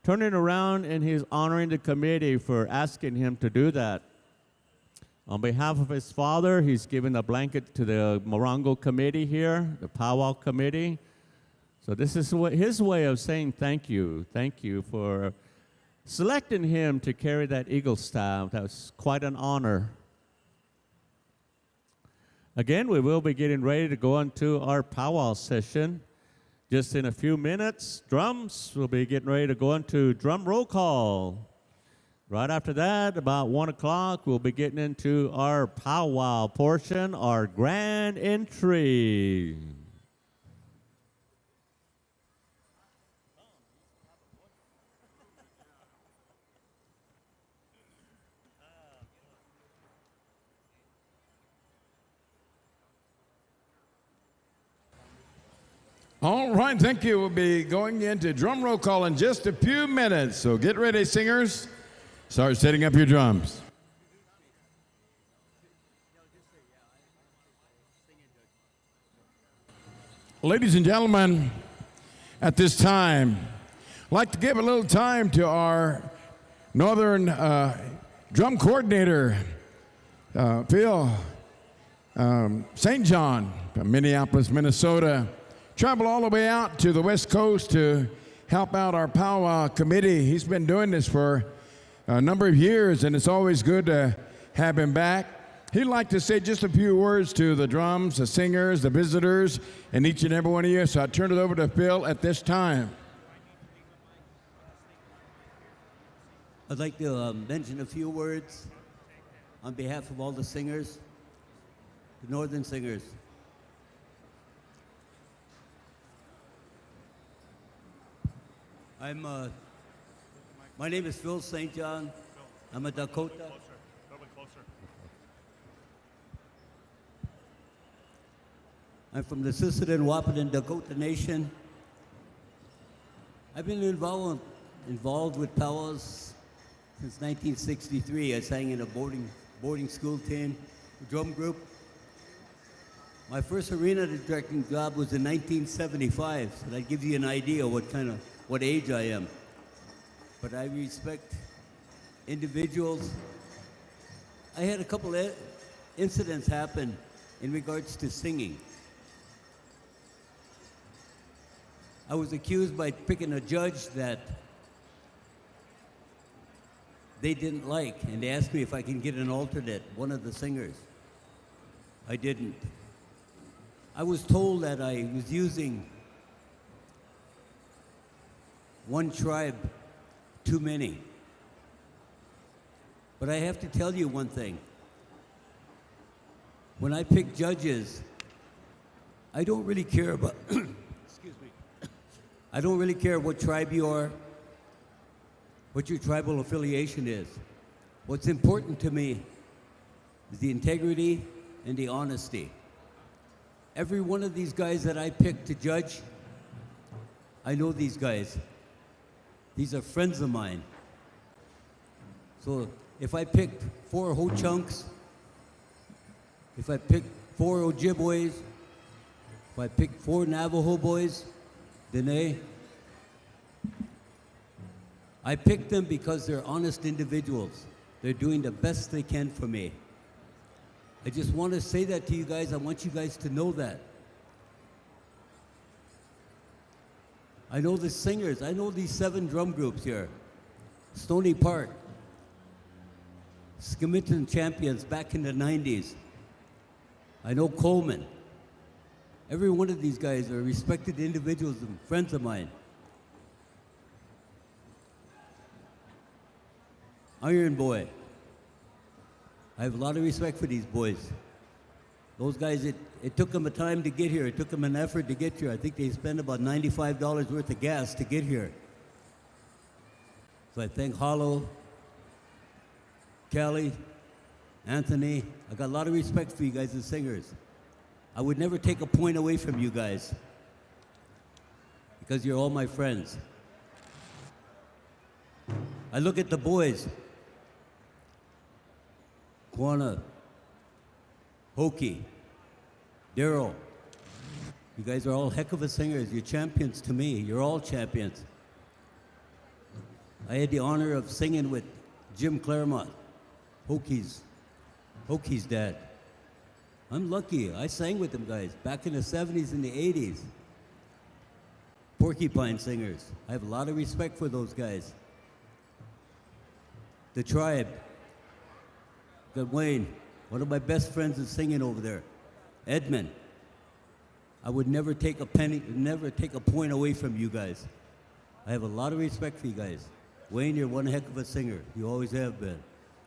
turning around and he's honoring the committee for asking him to do that. On behalf of his father, he's given a blanket to the Morongo committee here, the powwow committee. So this is his way of saying thank you. Thank you for selecting him to carry that eagle staff. That was quite an honor. Again, we will be getting ready to go into our powwow session. Just in a few minutes, drums, we'll be getting ready to go into drum roll call. Right after that, about 1 o'clock, we'll be getting into our powwow portion, our grand entry. All right, thank you. We'll be going into drum roll call in just a few minutes. So get ready, singers. Start setting up your drums. Ladies and gentlemen, at this time, I'd like to give a little time to our Northern drum coordinator, Phil St. John from Minneapolis, Minnesota. Travel all the way out to the West Coast to help out our powwow committee. He's been doing this for a number of years, and it's always good to have him back. He'd like to say just a few words to the drums, the singers, the visitors, and each and every one of you. So I turn it over to Phil at this time. I'd like to mention a few words on behalf of all the singers, the Northern singers. My name is Phil St. John. I'm a Dakota. I'm from the Sisseton Wahpeton Dakota Nation. I've been involved with powwows since 1963. I sang in a boarding school team, drum group. My first arena directing job was in 1975, so that gives you an idea what age I am. But I respect individuals. I had a couple of incidents happen in regards to singing. I was accused by picking a judge that they didn't like, and they asked me if I can get an alternate, one of the singers. I didn't. I was told that I was using one tribe too many. But I have to tell you one thing. When I pick judges, I don't really care about, excuse me, I don't really care what tribe you are, what your tribal affiliation is. What's important to me is the integrity and the honesty. Every one of these guys that I pick to judge, I know these guys. These are friends of mine. So if I picked 4 Ho Chunks, if I picked 4 Ojibways, if I picked 4 Navajo boys, Dene, I picked them because they're honest individuals. They're doing the best they can for me. I just want to say that to you guys. I want you guys to know that. I know the singers. I know these 7 drum groups here. Stony Park, Skimiton champions back in the 90s. I know Coleman. Every one of these guys are respected individuals and friends of mine. Iron Boy. I have a lot of respect for these boys. Those guys, it took them a time to get here. It took them an effort to get here. I think they spent about $95 worth of gas to get here. So I thank Hollow, Kelly, Anthony. I got a lot of respect for you guys as singers. I would never take a point away from you guys because you're all my friends. I look at the boys. Kwana, Hokie, Daryl. You guys are all heck of a singers. You're champions to me. You're all champions. I had the honor of singing with Jim Claremont, Hokie's dad. I'm lucky. I sang with them guys back in the 70s and the 80s. Porcupine singers. I have a lot of respect for those guys. The Tribe. Got Wayne, one of my best friends is singing over there. Edmund. I would never take a point away from you guys. I have a lot of respect for you guys. Wayne, you're one heck of a singer. You always have been.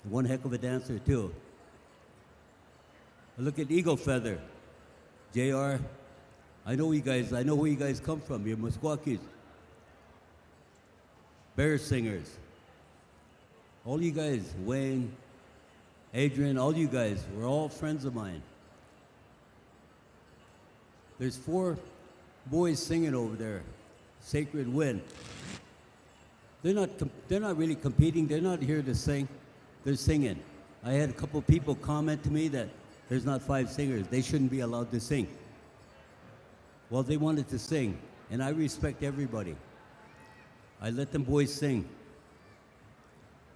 One heck of a dancer, too. I look at Eagle Feather. JR, I know you guys. I know where you guys come from. You're Musqueambies. Bear singers. All you guys, Wayne, Adrian, all you guys, we're all friends of mine. There's 4 boys singing over there. Sacred Wind. They're not really competing. They're not here to sing. They're singing. I had a couple people comment to me that there's not 5 singers. They shouldn't be allowed to sing. Well, they wanted to sing, and I respect everybody. I let them boys sing.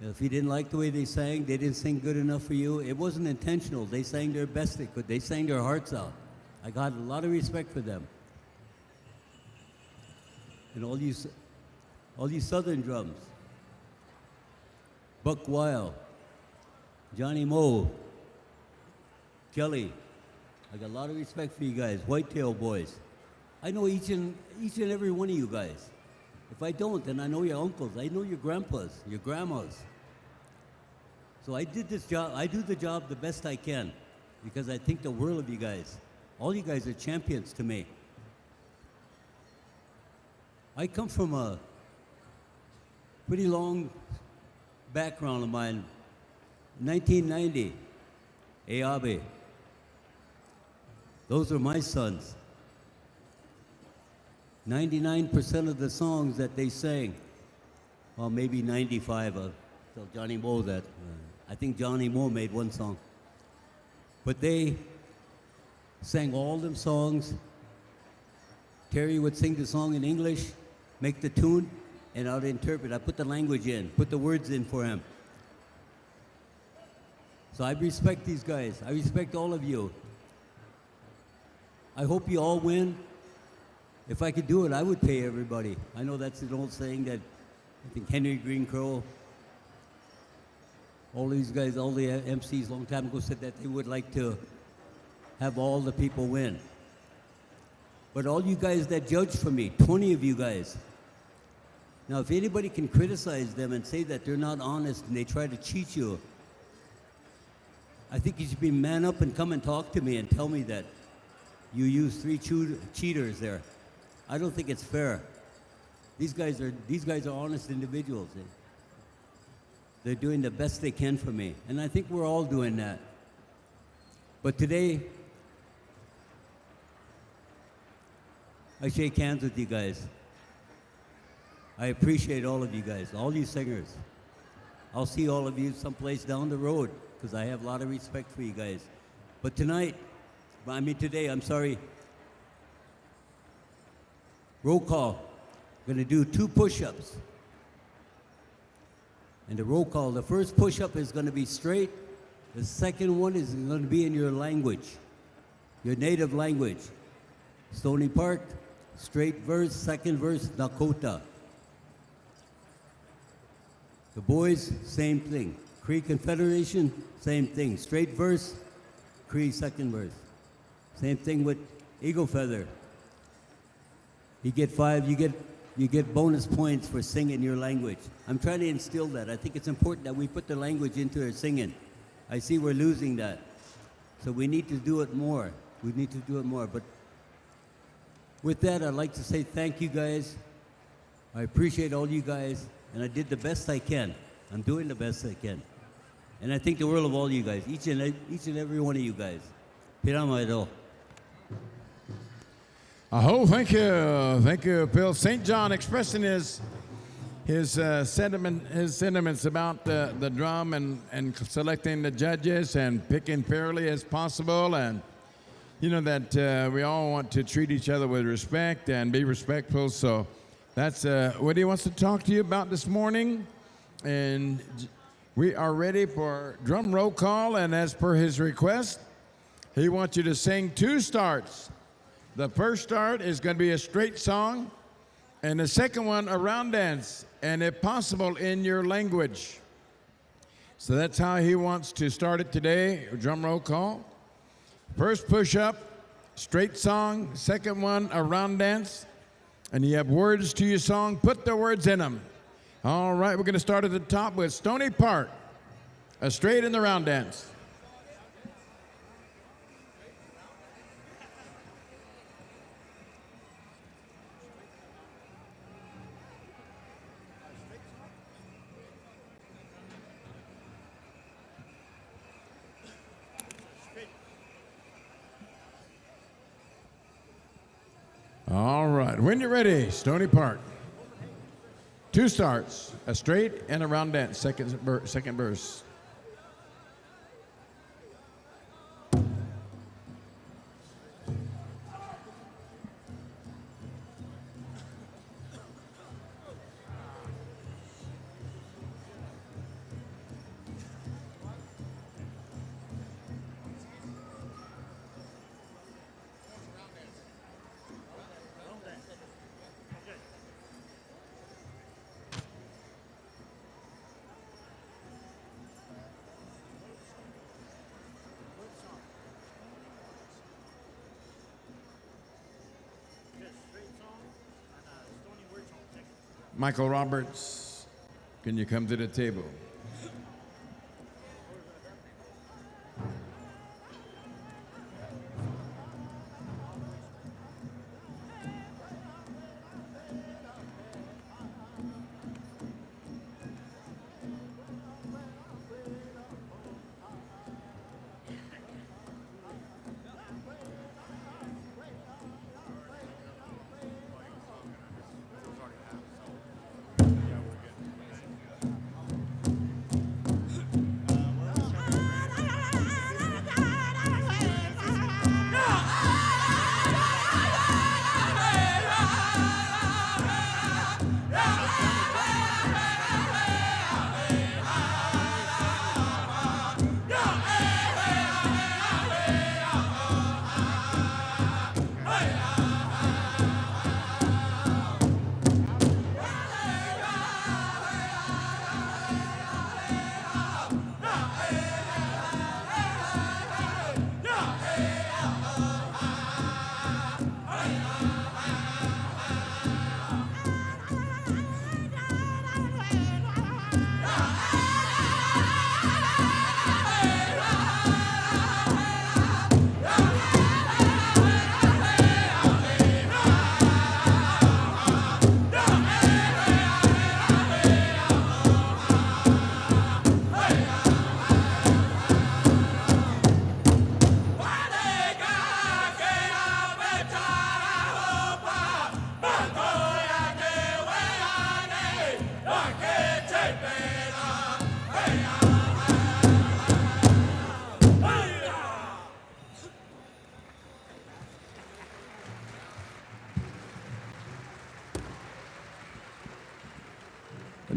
If you didn't like the way they sang, they didn't sing good enough for you, it wasn't intentional. They sang their best they could. They sang their hearts out. I got a lot of respect for them. And all you all you southern drums, Buck Wild, Johnny Moe, Kelly. I got a lot of respect for you guys, Whitetail Boys. I know each and every one of you guys. If I don't, then I know your uncles, I know your grandpas, your grandmas. So I did this job, I do the job the best I can because I think the world of you guys. All you guys are champions to me. I come from a pretty long background of mine. 1990, Eabe. Those are my sons. 99% of the songs that they sang, well, maybe 95. I'll tell Johnny Moe that. I think Johnny Moe made one song. But they sang all them songs. Terry would sing the song in English, make the tune, and I would interpret. I put the language in, put the words in for him. So I respect these guys. I respect all of you. I hope you all win. If I could do it, I would pay everybody. I know that's an old saying that I think Henry Green Crow, all these guys, all the MCs a long time ago said that they would like to have all the people win. But all you guys that judge for me, 20 of you guys, now if anybody can criticize them and say that they're not honest and they try to cheat you, I think you should be man up and come and talk to me and tell me that you used 3 cheaters there. I don't think it's fair. These guys are honest individuals. They're doing the best they can for me. And I think we're all doing that. But today, I shake hands with you guys. I appreciate all of you guys, all you singers. I'll see all of you someplace down the road because I have a lot of respect for you guys. But today, I'm sorry, roll call. We're going to do 2 push-ups. And the roll call, the first push-up is going to be straight. The second one is going to be in your language, your native language. Stony Park, straight verse, second verse, Dakota. The boys, same thing. Cree Confederation, same thing. Straight verse, Cree second verse. Same thing with Eagle Feather. You get 5, you get bonus points for singing your language. I'm trying to instill that. I think it's important that we put the language into our singing. I see we're losing that. So we need to do it more. We need to do it more. But with that, I'd like to say thank you guys. I appreciate all you guys, and I did the best I can. I'm doing the best I can. And I think the world of all you guys, each and every one of you guys. Piramaido. Thank you, Bill. St. John expressing his sentiments about the drum and selecting the judges and picking fairly as possible, and you know that we all want to treat each other with respect and be respectful. So that's what he wants to talk to you about this morning, and we are ready for drum roll call. And as per his request, he wants you to sing 2 starts. The first start is going to be a straight song, and the second one a round dance, and if possible in your language. So that's how he wants to start it today, drum roll call. First push-up, straight song. Second one, a round dance. And you have words to your song, put the words in them. All right, we're going to start at the top with Stony Park, a straight and the round dance. All right, when you're ready, Stony Park. 2 starts, a straight and a round dance, second verse. Michael Roberts, can you come to the table?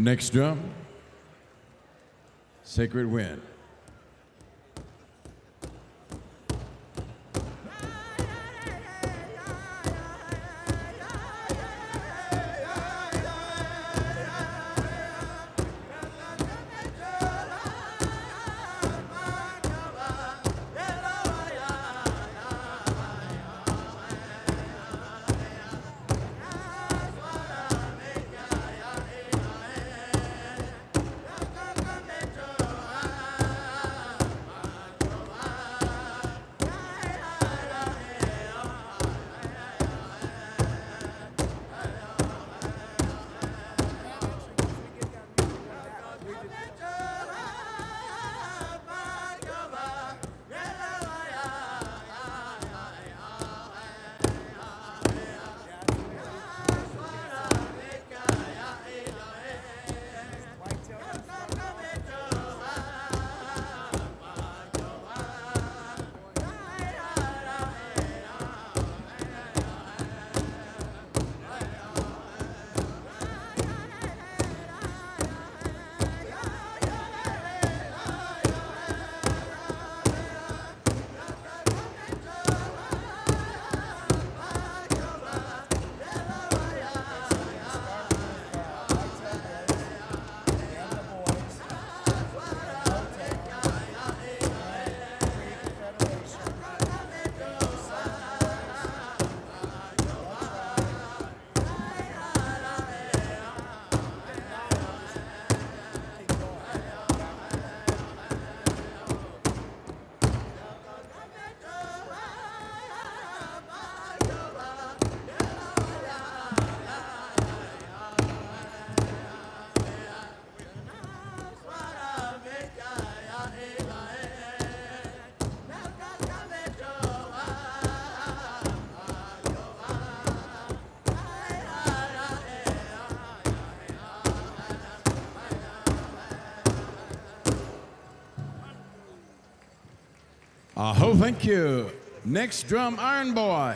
Next drum, Sacred Wind. Thank you. Next drum, Iron Boy.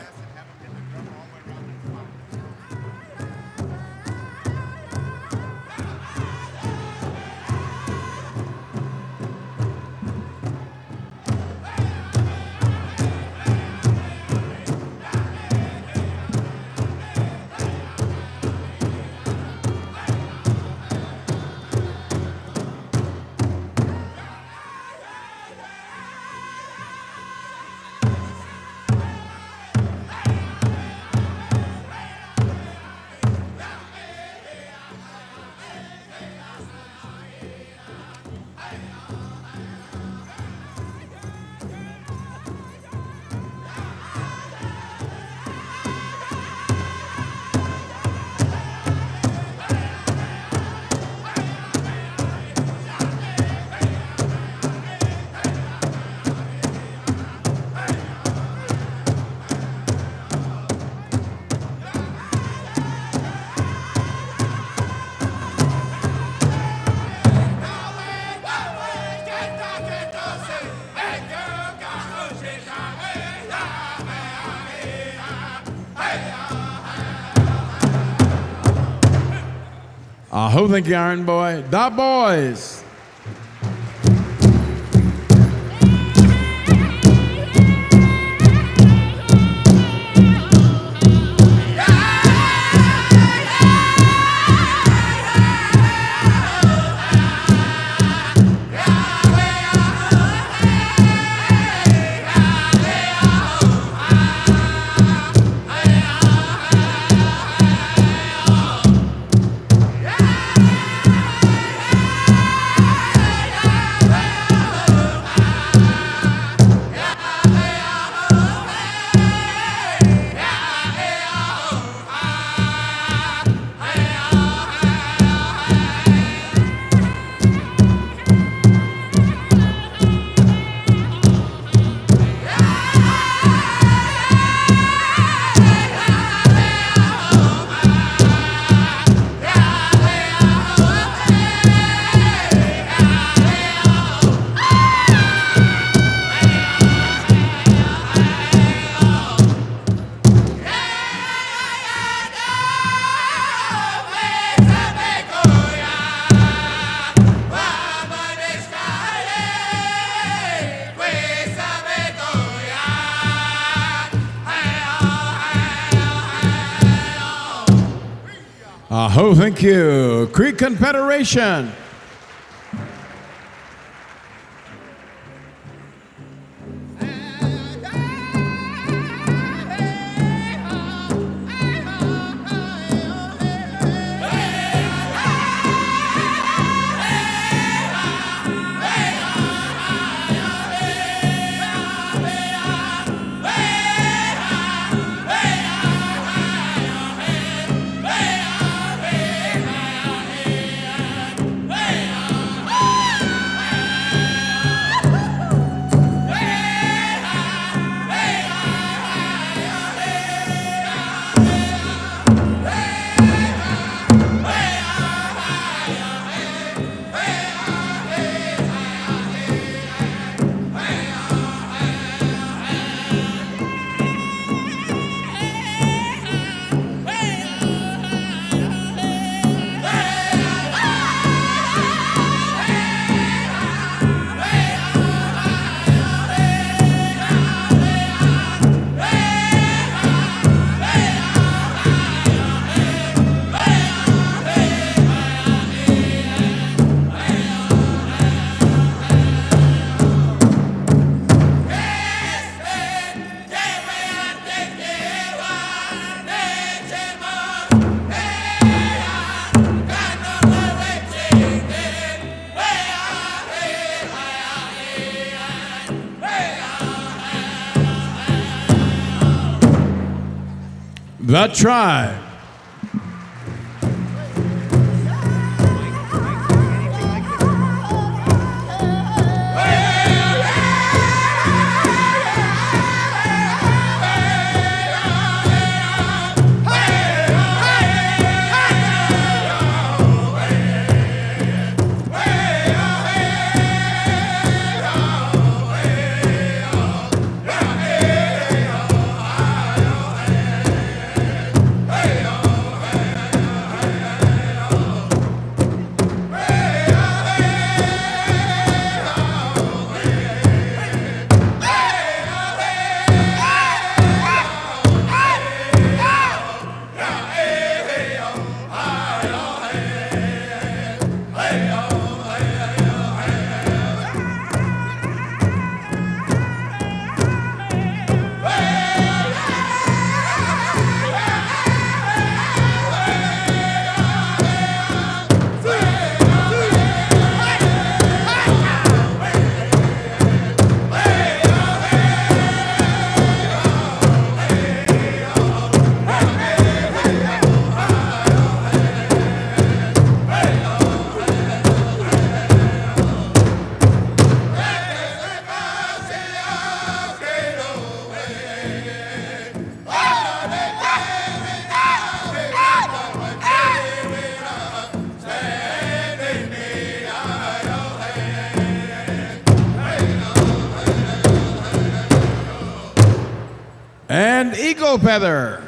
Who think you Iron Boy? The boys. Thank you. Creek Confederation. The Tribe. And Eagle Feather.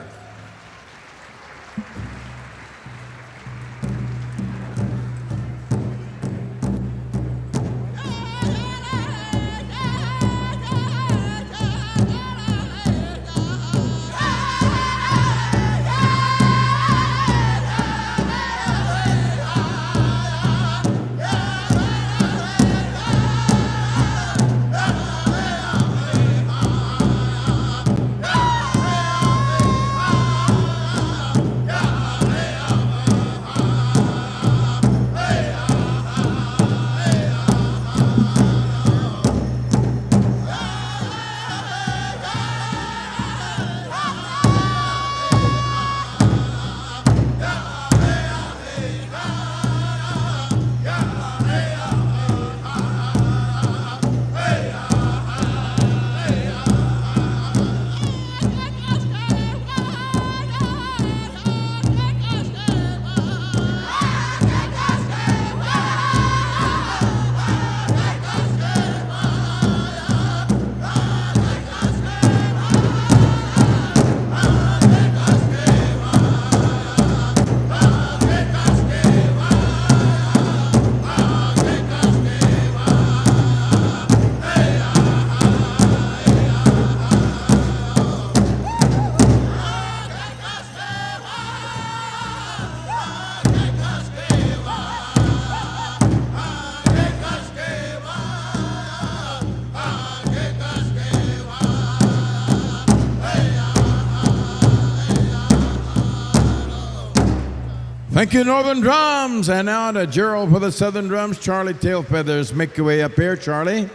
Thank you, Northern Drums. And now to Gerald for the Southern Drums. Charlie Tail Feathers, make your way up here, Charlie.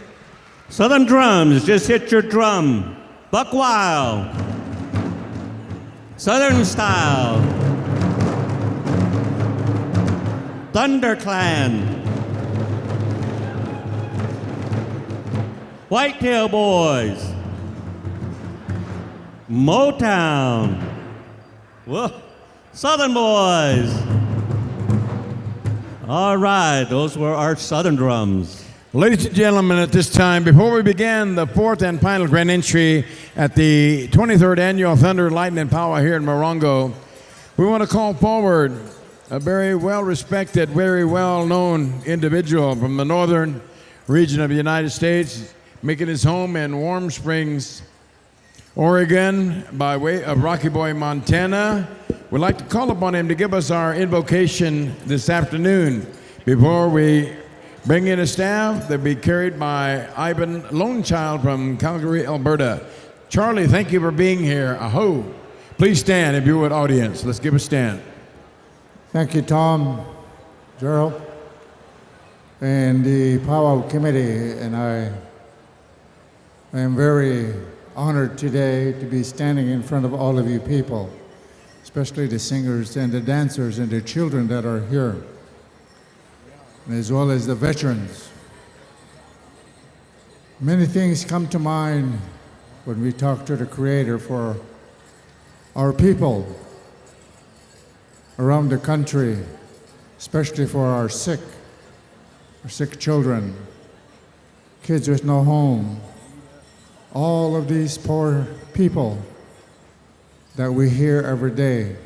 Southern Drums, just hit your drum. Buck wild. Southern style. Thunderclan. Whitetail Boys. Motown. Whoa. Southern Boys. All right, those were our Southern Drums. Ladies and gentlemen, at this time, before we begin the fourth and final grand entry at the 23rd Annual Thunder, Lightning, and Pow Wow here in Morongo, we want to call forward a very well-respected, very well-known individual from the northern region of the United States, making his home in Warm Springs, Oregon, by way of Rocky Boy, Montana. We'd like to call upon him to give us our invocation this afternoon before we bring in a staff that will be carried by Ivan Lone Child from Calgary, Alberta. Charlie, thank you for being here. Aho. Please stand if you would, audience. Let's give a stand. Thank you, Tom, Gerald, and the Powwow Committee, and I am very honored today to be standing in front of all of you people, especially the singers and the dancers and the children that are here, as well as the veterans. Many things come to mind when we talk to the Creator for our people around the country, especially for our sick children, kids with no home, all of these poor people that we hear every day.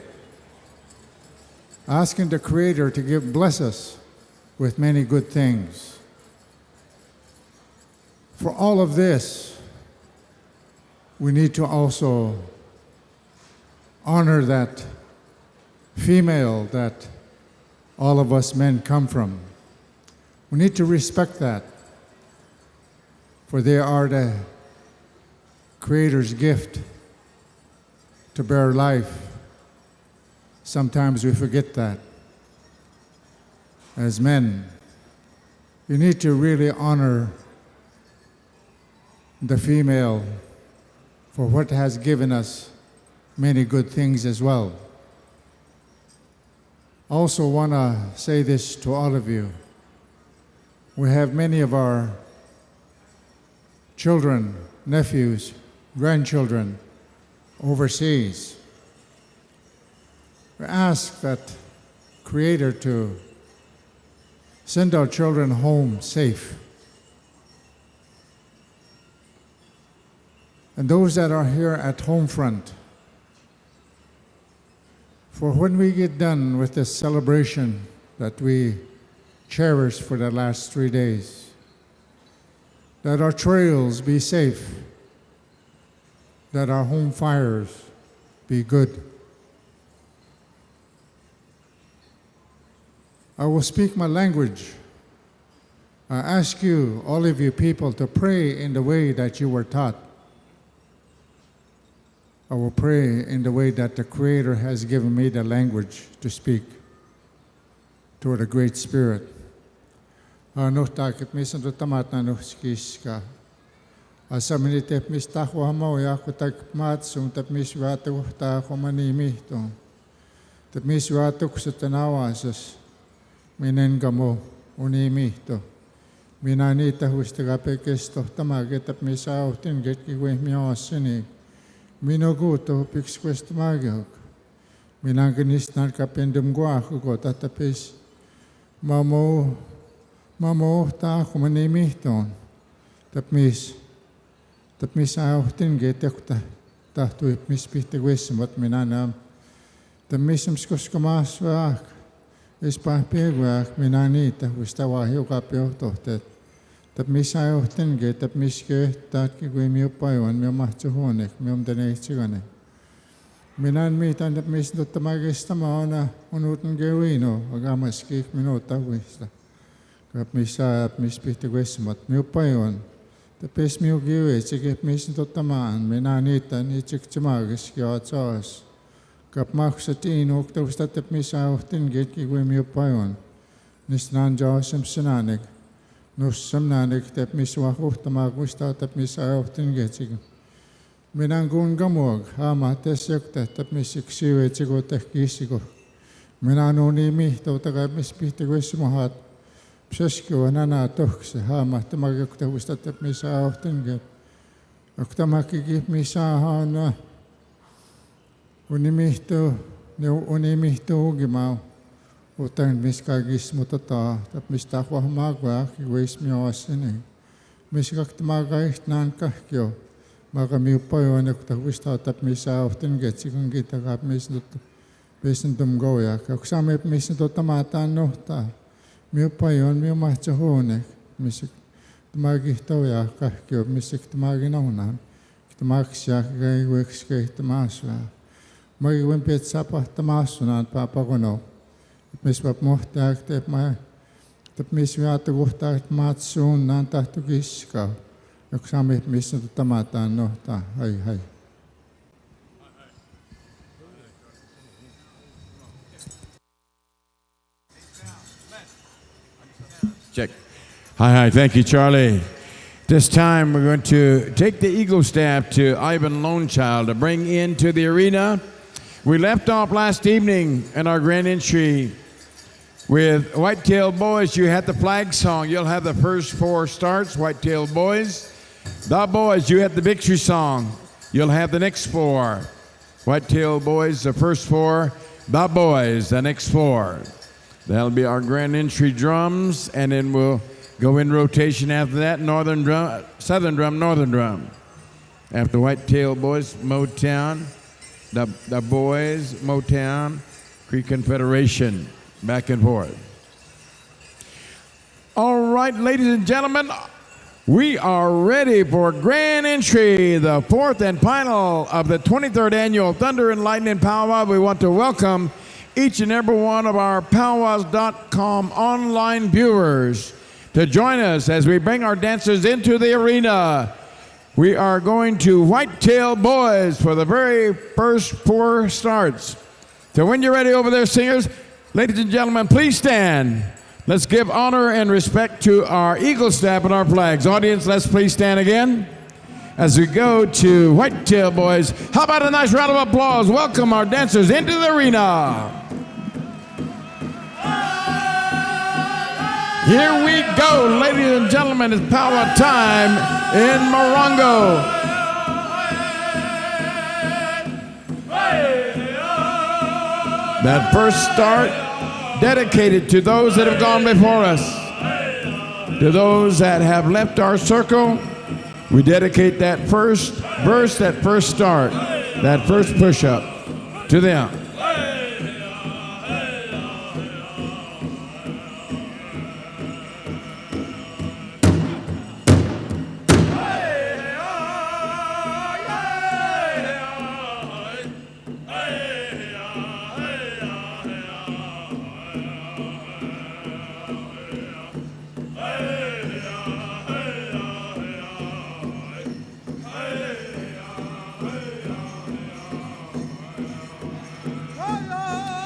Asking the Creator to bless us with many good things. For all of this, we need to also honor that female that all of us men come from. We need to respect that, for they are the Creator's gift to bear life. Sometimes we forget that. As men, you need to really honor the female for what has given us many good things as well. Also want to say this to all of you. We have many of our children, nephews, grandchildren overseas. We ask that Creator to send our children home safe. And those that are here at home front, for when we get done with this celebration that we cherish for the last 3 days, that our trails be safe, that our home fires be good. I will speak my language. I ask you, all of you people, to pray in the way that you were taught. I will pray in the way that the Creator has given me the language to speak toward the Great Spirit. Ano takit misan to tamat na no skis ka. Asa minitep mista ko hamaw ya ko takmat sum tap miswato ta ko manimi to. Tap miswato ko sa tanawa sas minen kamo unimi to. Minanita husta kapekes to tamaget tap misaw tin get ki we miosini. Minoguto pix quest magiok. Minanganis na kapendum gua ko tatapis. Mamo ta ko manimi to. Tapmis ayaw tinggit ako ta tu mispite wes mat minanam. Tapmis skos kamaswak. Ispa pegwak minanita gustawa hiyo kapyo to tet. Tapmis ayaw tinggit tapmis ke tat ki gwe miyo paywan miyo mahchuhonek miyo mdanay chigane. Minan mi tan tapmis do tamagis tama na unutang gewino agamas kik minota westa. Tapmis mispite wes mat miyo paywan. Tapos miyo giwe, sige misin to tamaan, minanita ni chikchimagis kaya chas. Kapmaksatiin uktavstatap misauhtin getki guimiupayon. Nisnan jawasam sinanik. Nussam nanik tap miswahuhtamagustatap misauhtin getsik. Minangun gamuag hama tesjakta tap misiksiuetsigo tehkisigo. Minanuni mihtautagab mispihtigoisimahat. Psaskiwa nana tohkse hama tamaguktavstatap misauhtin get. Oktamakikip misahana. Unimihto ugimau. Utang miskagis mutata tap mistakwa magwa kiwis miawasini. Miskaktamagait nan kahkyo. Maka miupayo naktawista tap misauhtin getsikang gitakap misntum goya. Kaksami misnto tamatan nohta. Miupayon miumahchahonek. Misik tamagihtoya kahkyo misik tamaginaunan. Kitamaksya kagaiweks kahtamaswa. Magiwin pizza pa tamasunan papagono. Miswap mohtaak tep ma tep miswiata guhtaak matsun nan tahtugiska. Yoksami misna tamatan no ta hai. Check. Hi. Thank you, Charlie. This time we're going to take the eagle staff to Ivan Lonechild to bring into the arena. We left off last evening in our grand entry with Whitetail Boys. You had the flag song. You'll have the first 4 starts, Whitetail Boys. The Boys, you had the victory song. You'll have the next 4. Whitetail Boys, the first 4. The Boys, the next 4. That'll be our grand entry drums, and then we'll go in rotation after that. Northern drum, southern drum, northern drum. After Whitetail Boys, Motown. The Boys, Motown, Cree Confederation, back and forth. All right, ladies and gentlemen, we are ready for grand entry, the 4th and final of the 23rd annual Thunder and Lightning Powwow. We want to welcome each and every one of our PowWows.com online viewers to join us as we bring our dancers into the arena. We are going to Whitetail Boys for the very first 4 starts. So when you're ready over there, singers, ladies and gentlemen, please stand. Let's give honor and respect to our eagle staff and our flags. Audience, let's please stand again as we go to Whitetail Boys. How about a nice round of applause? Welcome our dancers into the arena. Here we go, ladies and gentlemen, it's power time in Morongo. That first start dedicated to those that have gone before us. To those that have left our circle, we dedicate that first verse, that first start, that first push-up to them.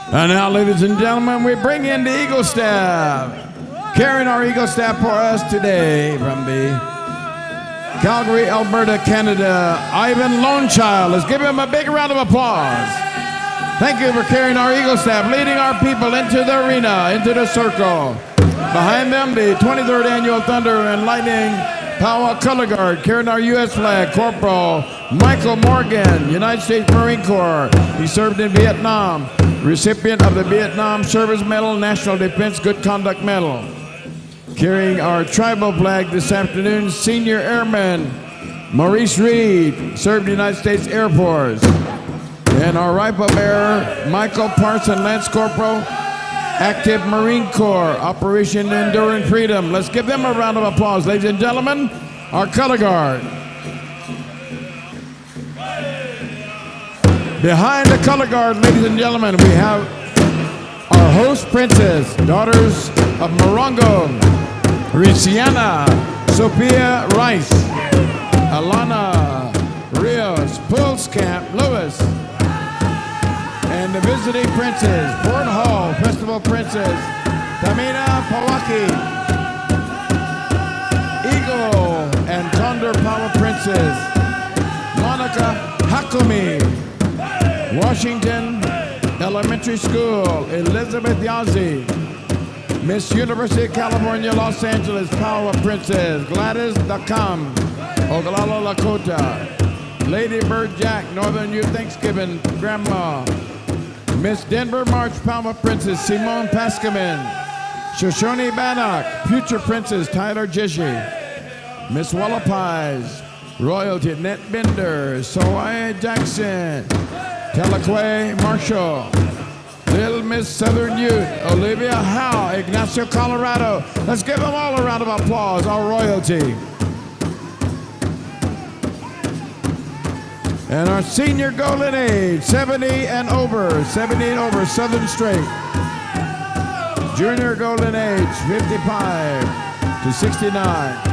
And now, ladies and gentlemen, we bring in the Eagle Staff. Carrying our Eagle Staff for us today from the Calgary, Alberta, Canada, Ivan Lonechild. Let's give him a big round of applause. Thank you for carrying our Eagle Staff, leading our people into the arena, into the circle. Behind them, the 23rd Annual Thunder and Lightning Powwow Color Guard, carrying our U.S. flag, Corporal Michael Morgan, United States Marine Corps. He served in Vietnam. Recipient of the Vietnam Service Medal, National Defense Good Conduct Medal. Carrying our tribal flag this afternoon, Senior Airman Maurice Reed, served the United States Air Force. And our rifle bearer, Michael Parson, Lance Corporal, Active Marine Corps, Operation Enduring Freedom. Let's give them a round of applause, ladies and gentlemen. Our color guard. Behind the color guard, ladies and gentlemen, we have our host princess, daughters of Morongo, Riciana, Sophia Rice, Alana Rios, Pulskamp, Lewis, Visiting Princess, Fort Hall Festival Princess, Tamina Pawaki, Eagle and Thunder Power Princess, Monica Hakumi, Washington Elementary School, Elizabeth Yazzie, Miss University of California, Los Angeles Power Princess, Gladys Dakam, Oglala Lakota, Lady Bird Jack, Northern Youth Thanksgiving Grandma, Miss Denver March Power Princess, Simone Paskaman, Shoshone Bannock, Future Princess, Tyler Jishi, Miss Wallapies, Royalty, Net Bender, Soaya Jackson, Telequay Marshall, Little Miss Southern Youth, Olivia Howe, Ignacio, Colorado. Let's give them all a round of applause, our royalty. And our senior golden age, 70 and over, Southern Straight. Junior golden age, 55 to 69.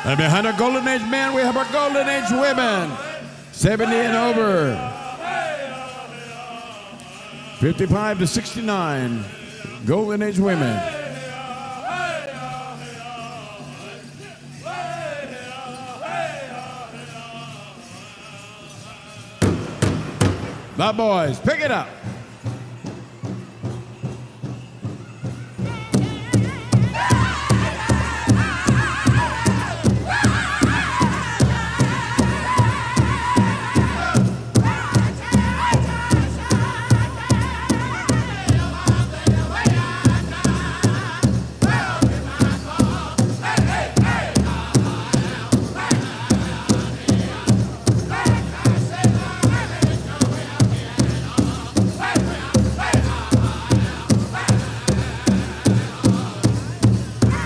And behind our golden age men, we have our golden age women, 70 and over, 55 to 69, golden age women. The boys, pick it up.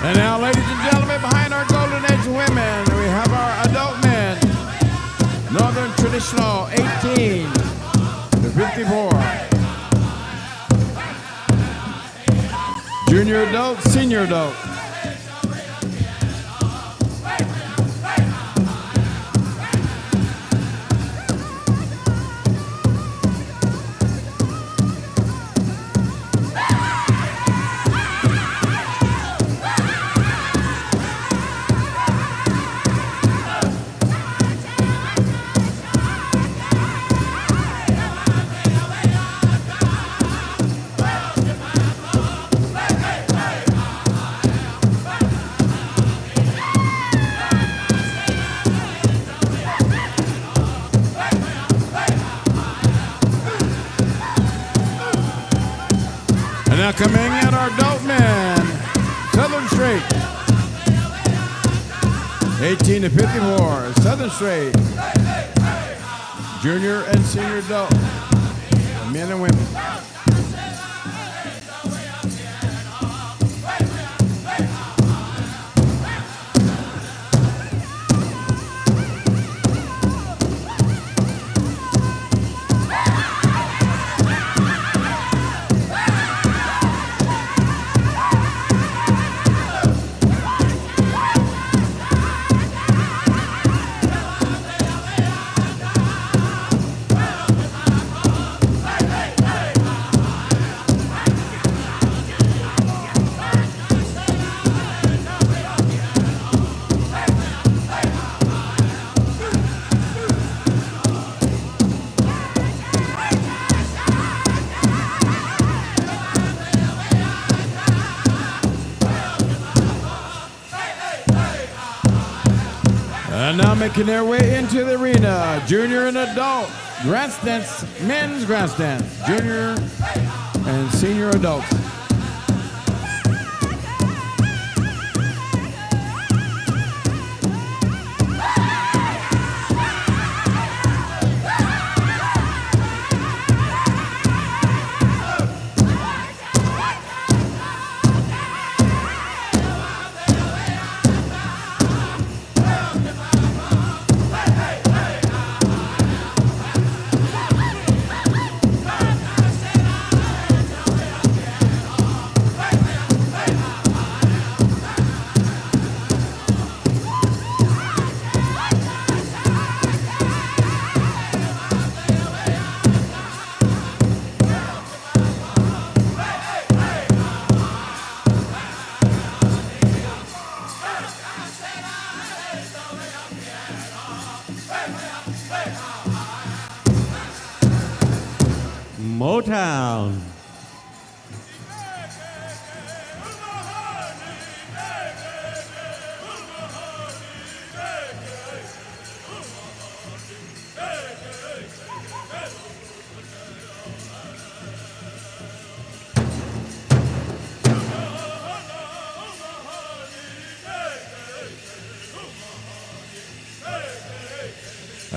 And now, ladies and gentlemen, behind our golden age women, we have our adult men. Northern traditional, 18 to 54. Junior adult, senior adult. Now coming at our adult men, Southern Straight, 18 to 54, Southern Straight, junior and senior adult, men and women. And now making their way into the arena, junior and adult grass dance, men's grass dance, junior and senior adults.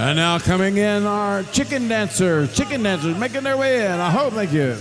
And now coming in our chicken dancers making their way in. I hope, thank you.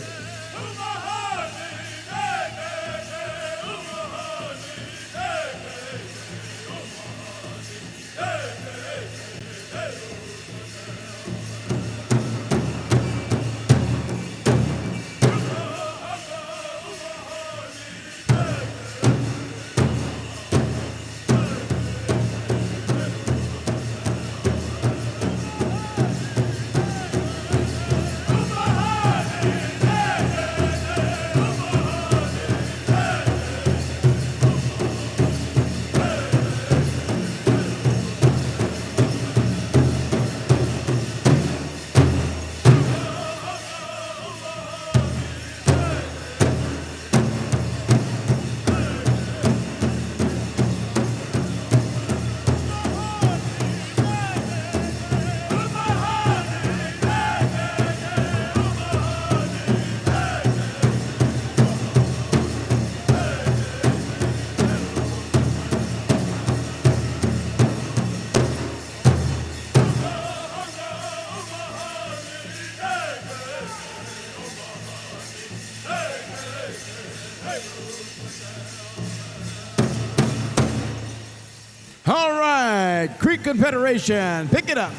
All right, Creek Confederation, pick it up.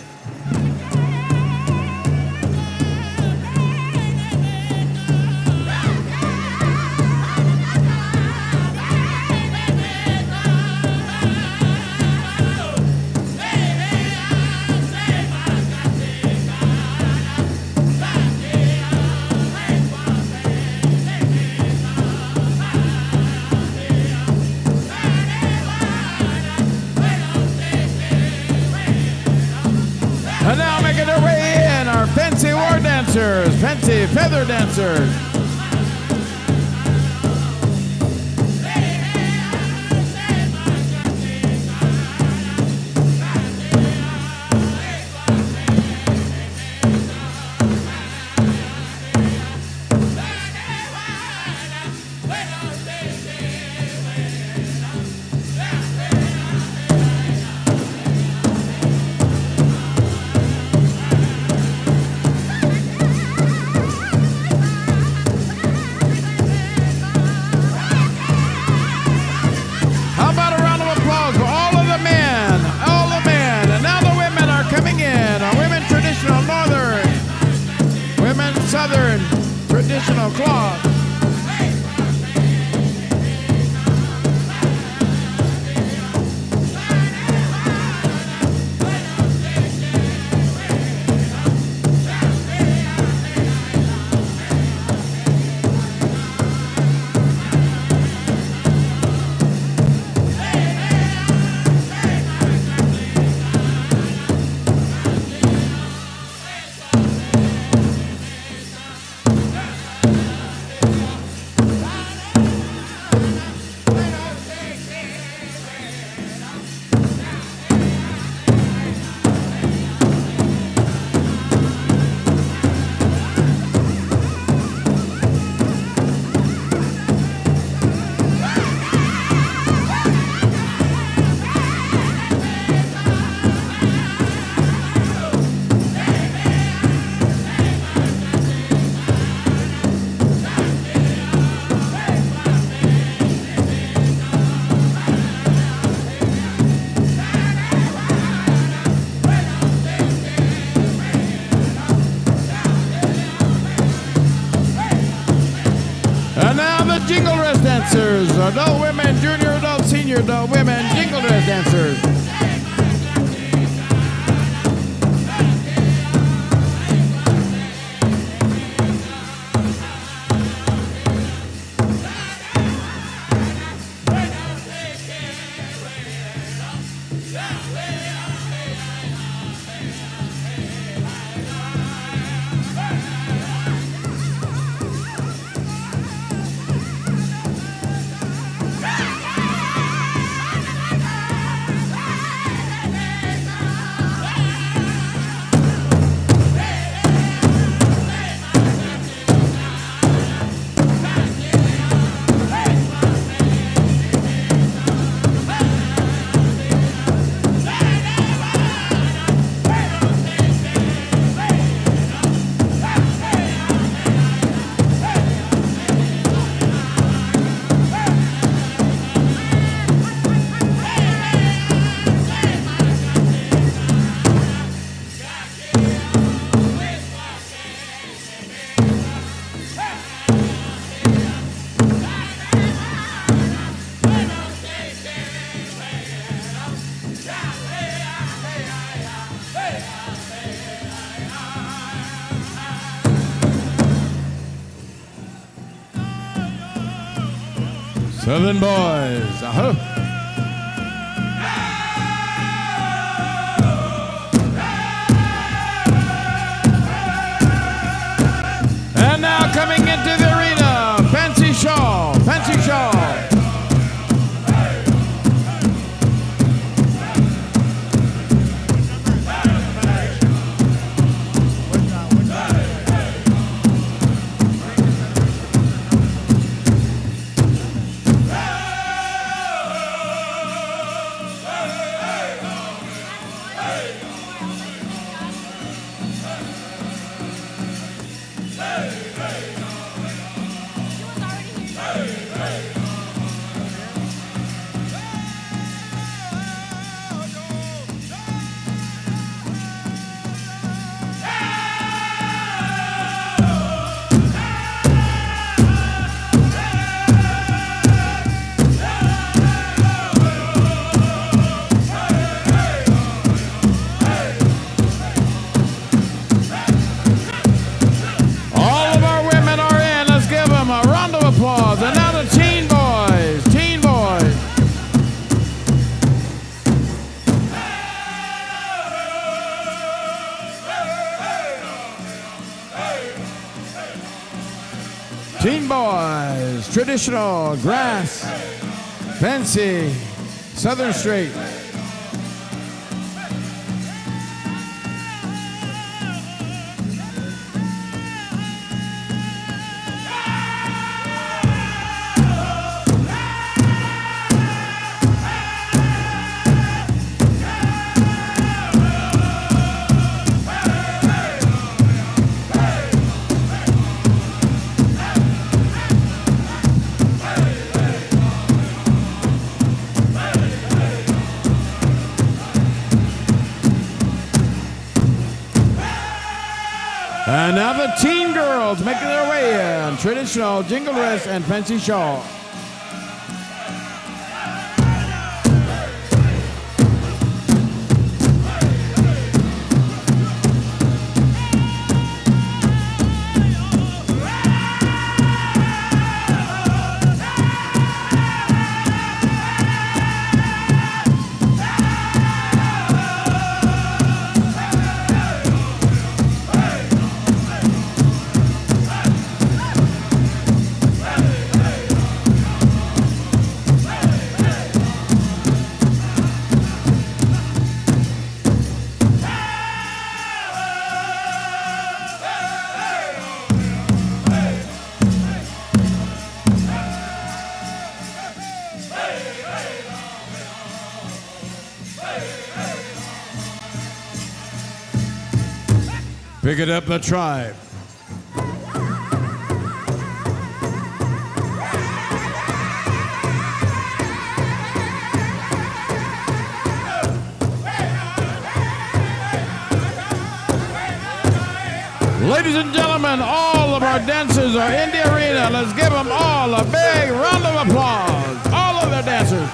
And now making their way in our fancy war dancers, fancy feather dancers. How about a round of applause for all of the men, all the men. And now the women are coming in. Our women traditional northern, women southern traditional cloth. And now the jingle dress dancers, adult women, junior adult, senior adult women, jingle dress dancers. Southern boys. And now coming into the arena, Fancy Shaw. Fancy Shaw. And now the teen boys, teen boys. Teen boys, traditional, grass, fancy, southern straight. And now the teen girls making their way in. Traditional jingle dress and fancy shawl. Pick it up, the tribe. Ladies and gentlemen, all of our dancers are in the arena. Let's give them all a big round of applause. All of their dancers.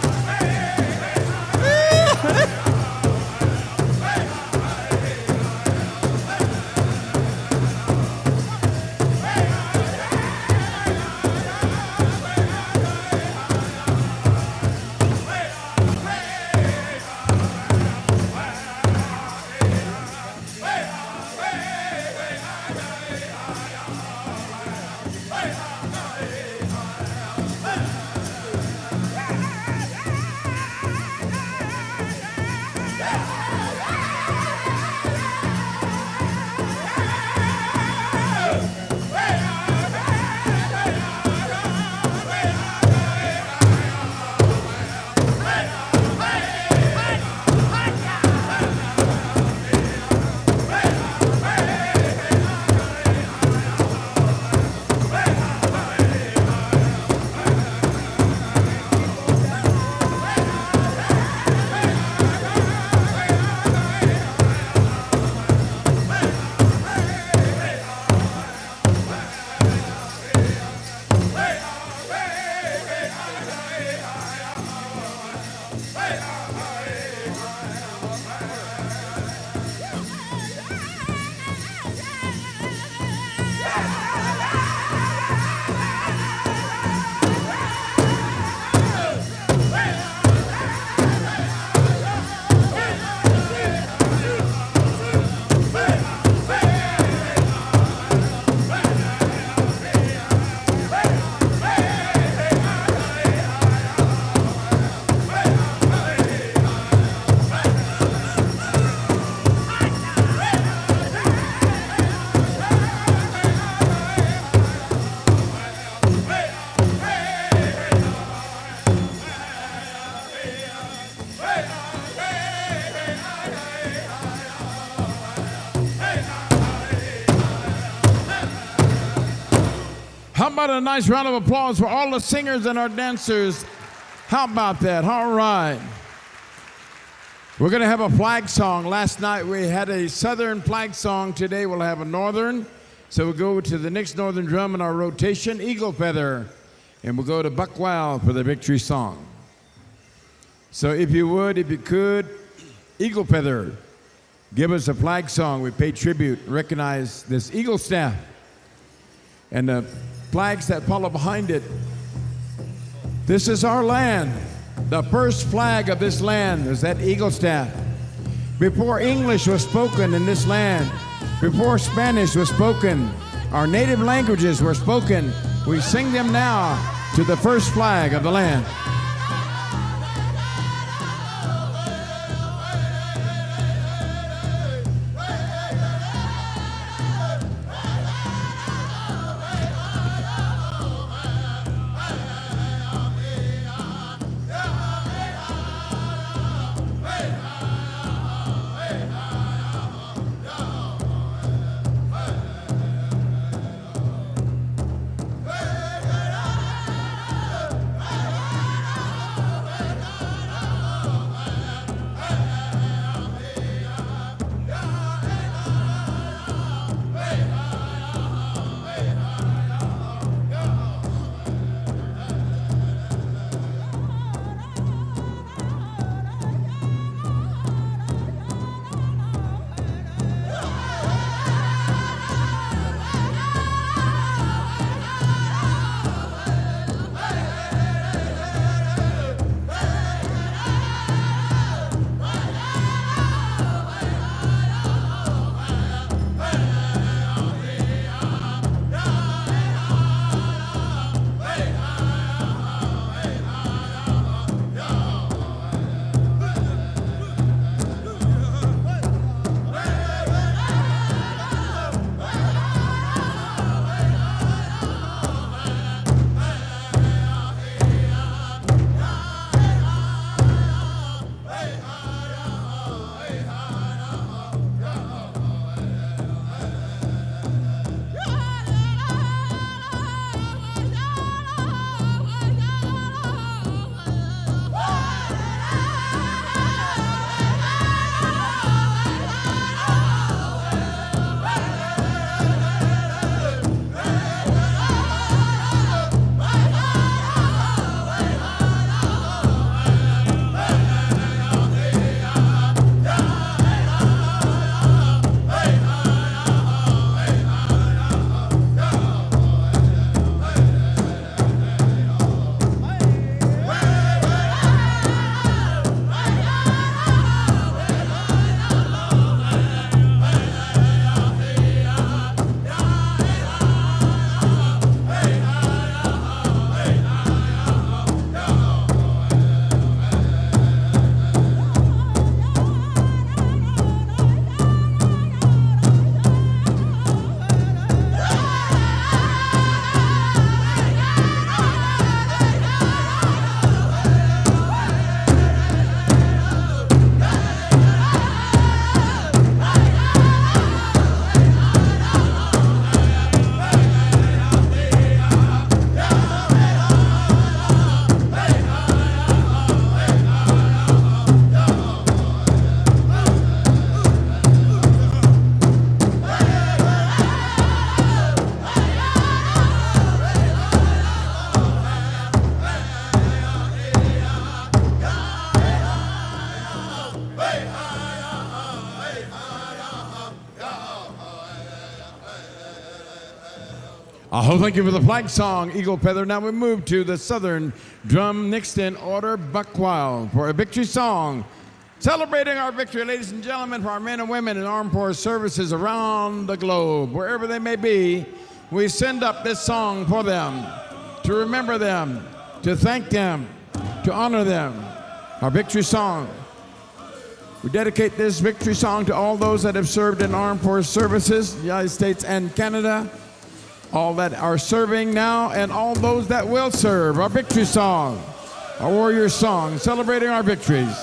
about a nice round of applause for all the singers and our dancers? How about that? All right. We're going to have a flag song. Last night we had a southern flag song. Today we'll have a northern. So we'll go to the next northern drum in our rotation, Eagle Feather. And we'll go to Buck Wow for the victory song. So if you would, if you could, Eagle Feather, give us a flag song. We pay tribute, recognize this eagle staff and the flags that follow behind it. This is our land. The first flag of this land is that eagle staff. Before English was spoken in this land, before Spanish was spoken, our native languages were spoken. We sing them now to the first flag of the land. Thank you for the flag song, Eagle Feather. Now we move to the southern drum, next in order, Buck Wow, for a victory song. Celebrating our victory, ladies and gentlemen, for our men and women in armed force services around the globe, wherever they may be, we send up this song for them, to remember them, to thank them, to honor them. Our victory song. We dedicate this victory song to all those that have served in armed force services, the United States and Canada, all that are serving now, and all those that will serve. Our victory song, our warrior song, celebrating our victories.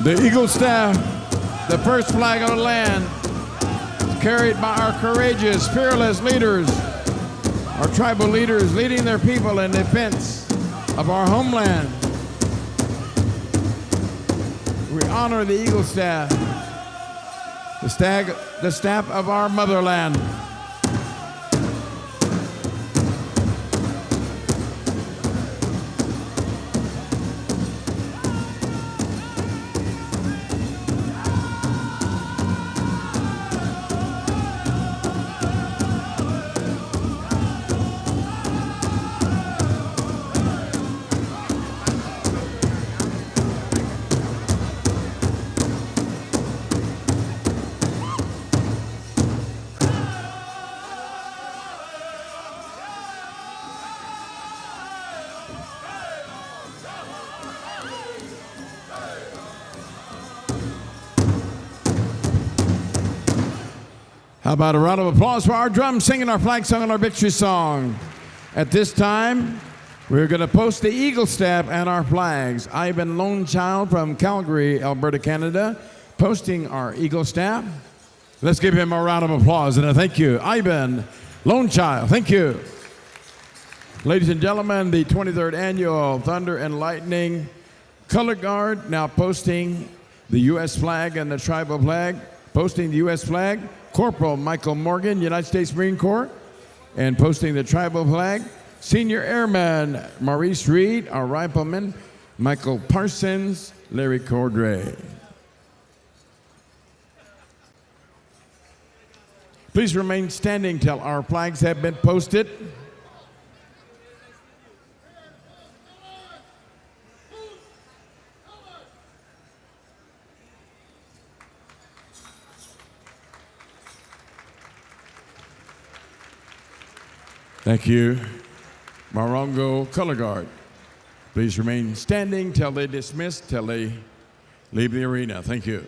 The Eagle Staff, the first flag of the land, carried by our courageous, fearless leaders, our tribal leaders leading their people in defense of our homeland. We honor the Eagle Staff, the staff of our motherland. How about a round of applause for our drums singing our flag song and our victory song? At this time, we're going to post the Eagle Staff and our flags. Ivan Lone Child from Calgary, Alberta, Canada, posting our Eagle Staff. Let's give him a round of applause and a thank you. Ivan Lone Child, thank you. Ladies and gentlemen, the 23rd Annual Thunder and Lightning Color Guard now posting the U.S. flag and the tribal flag. Posting the U.S. flag, Corporal Michael Morgan, United States Marine Corps, and posting the tribal flag, Senior Airman Maurice Reed, our rifleman, Michael Parsons, Larry Cordray. Please remain standing till our flags have been posted. Thank you. Morongo Color Guard. Please remain standing till they dismiss, till they leave the arena. Thank you.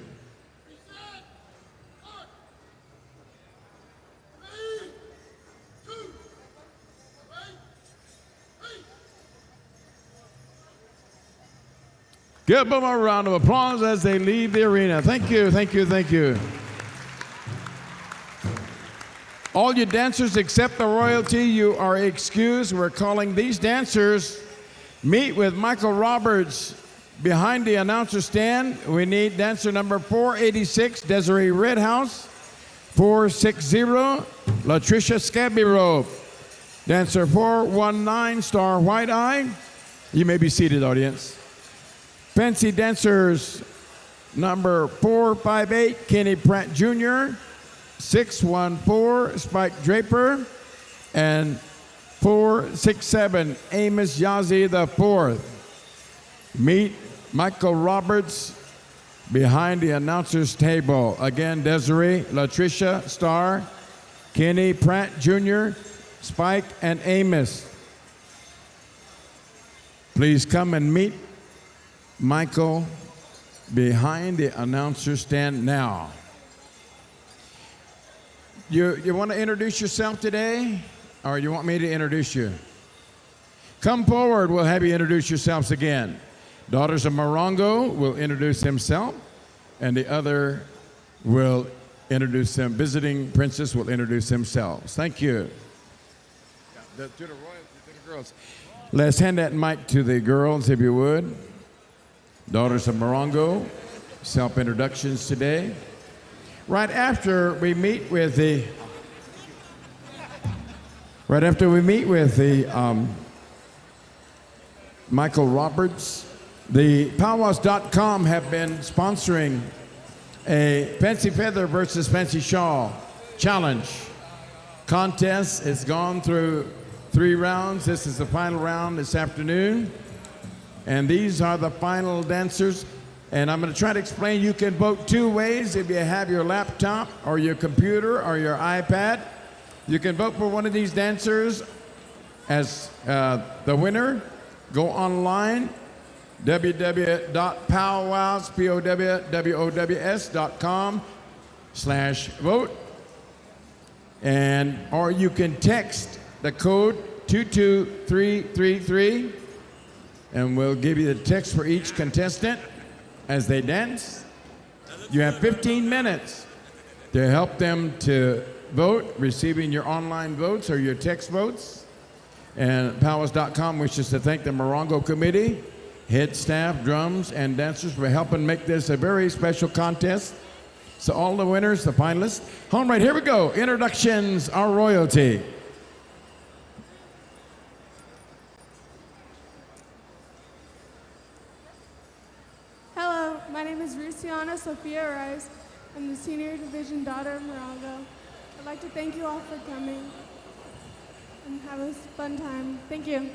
Give them a round of applause as they leave the arena. Thank you, thank you, thank you. All you dancers except the royalty, you are excused. We're calling these dancers. Meet with Michael Roberts behind the announcer stand. We need dancer number 486, Desiree Redhouse. 460, Latricia Scabbyrope. Dancer 419, Star White Eye. You may be seated, audience. Fancy dancers number 458, Kenny Pratt Jr., 614, Spike Draper, and 467, Amos Yazzie IV. Meet Michael Roberts behind the announcer's table. Again, Desiree, Latricia, Star, Kenny Pratt Jr., Spike, and Amos. Please come and meet Michael behind the announcer's stand now. You want to introduce yourself today, or you want me to introduce you? Come forward, we'll have you introduce yourselves again. Daughters of Morongo will introduce himself, and the other will introduce them. Visiting princess will introduce themselves. Thank you. To the royalty, to the girls. Let's hand that mic to the girls, if you would. Daughters of Morongo, self-introductions today. Right after we meet with the Michael Roberts, the PowWows.com have been sponsoring a Fancy Feather versus Fancy Shawl challenge contest. It's gone through 3 rounds. This is the final round this afternoon. And these are the final dancers. And I'm going to try to explain, you can vote 2 ways. If you have your laptop or your computer or your iPad, you can vote for one of these dancers as the winner. Go online, www.powwows.com/vote. Or you can text the code 22333, and we'll give you the text for each contestant as they dance. You have 15 minutes to help them to vote, receiving your online votes or your text votes. And PowWows.com wishes to thank the Morongo Committee, head staff, drums, and dancers for helping make this a very special contest. So all the winners, the finalists. All right, here we go. Introductions, our royalty. Hello, my name is Rusiana Sophia Rice. I'm the senior division daughter of Morongo. I'd like to thank you all for coming and have a fun time. Thank you.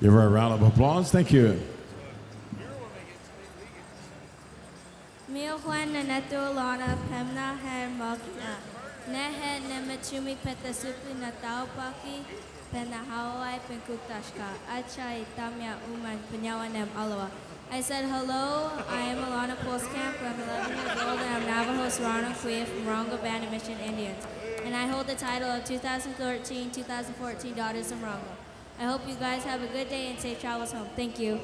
Give her a round of applause. Thank you. Mil Juan Neto Lana Pemna Her Magna Nehe Nemachumi Petasupi Natao Paki Pena Hawaii Penkutashka Achai Tamya Uman Penyawanem Alawa. I said hello, I am Alana Postcamp, I'm 11 years old and I'm Navajo Serrano Kuya from Morongo Band of Mission Indians. And I hold the title of 2013-2014 Daughters of Morongo. I hope you guys have a good day and safe travels home. Thank you.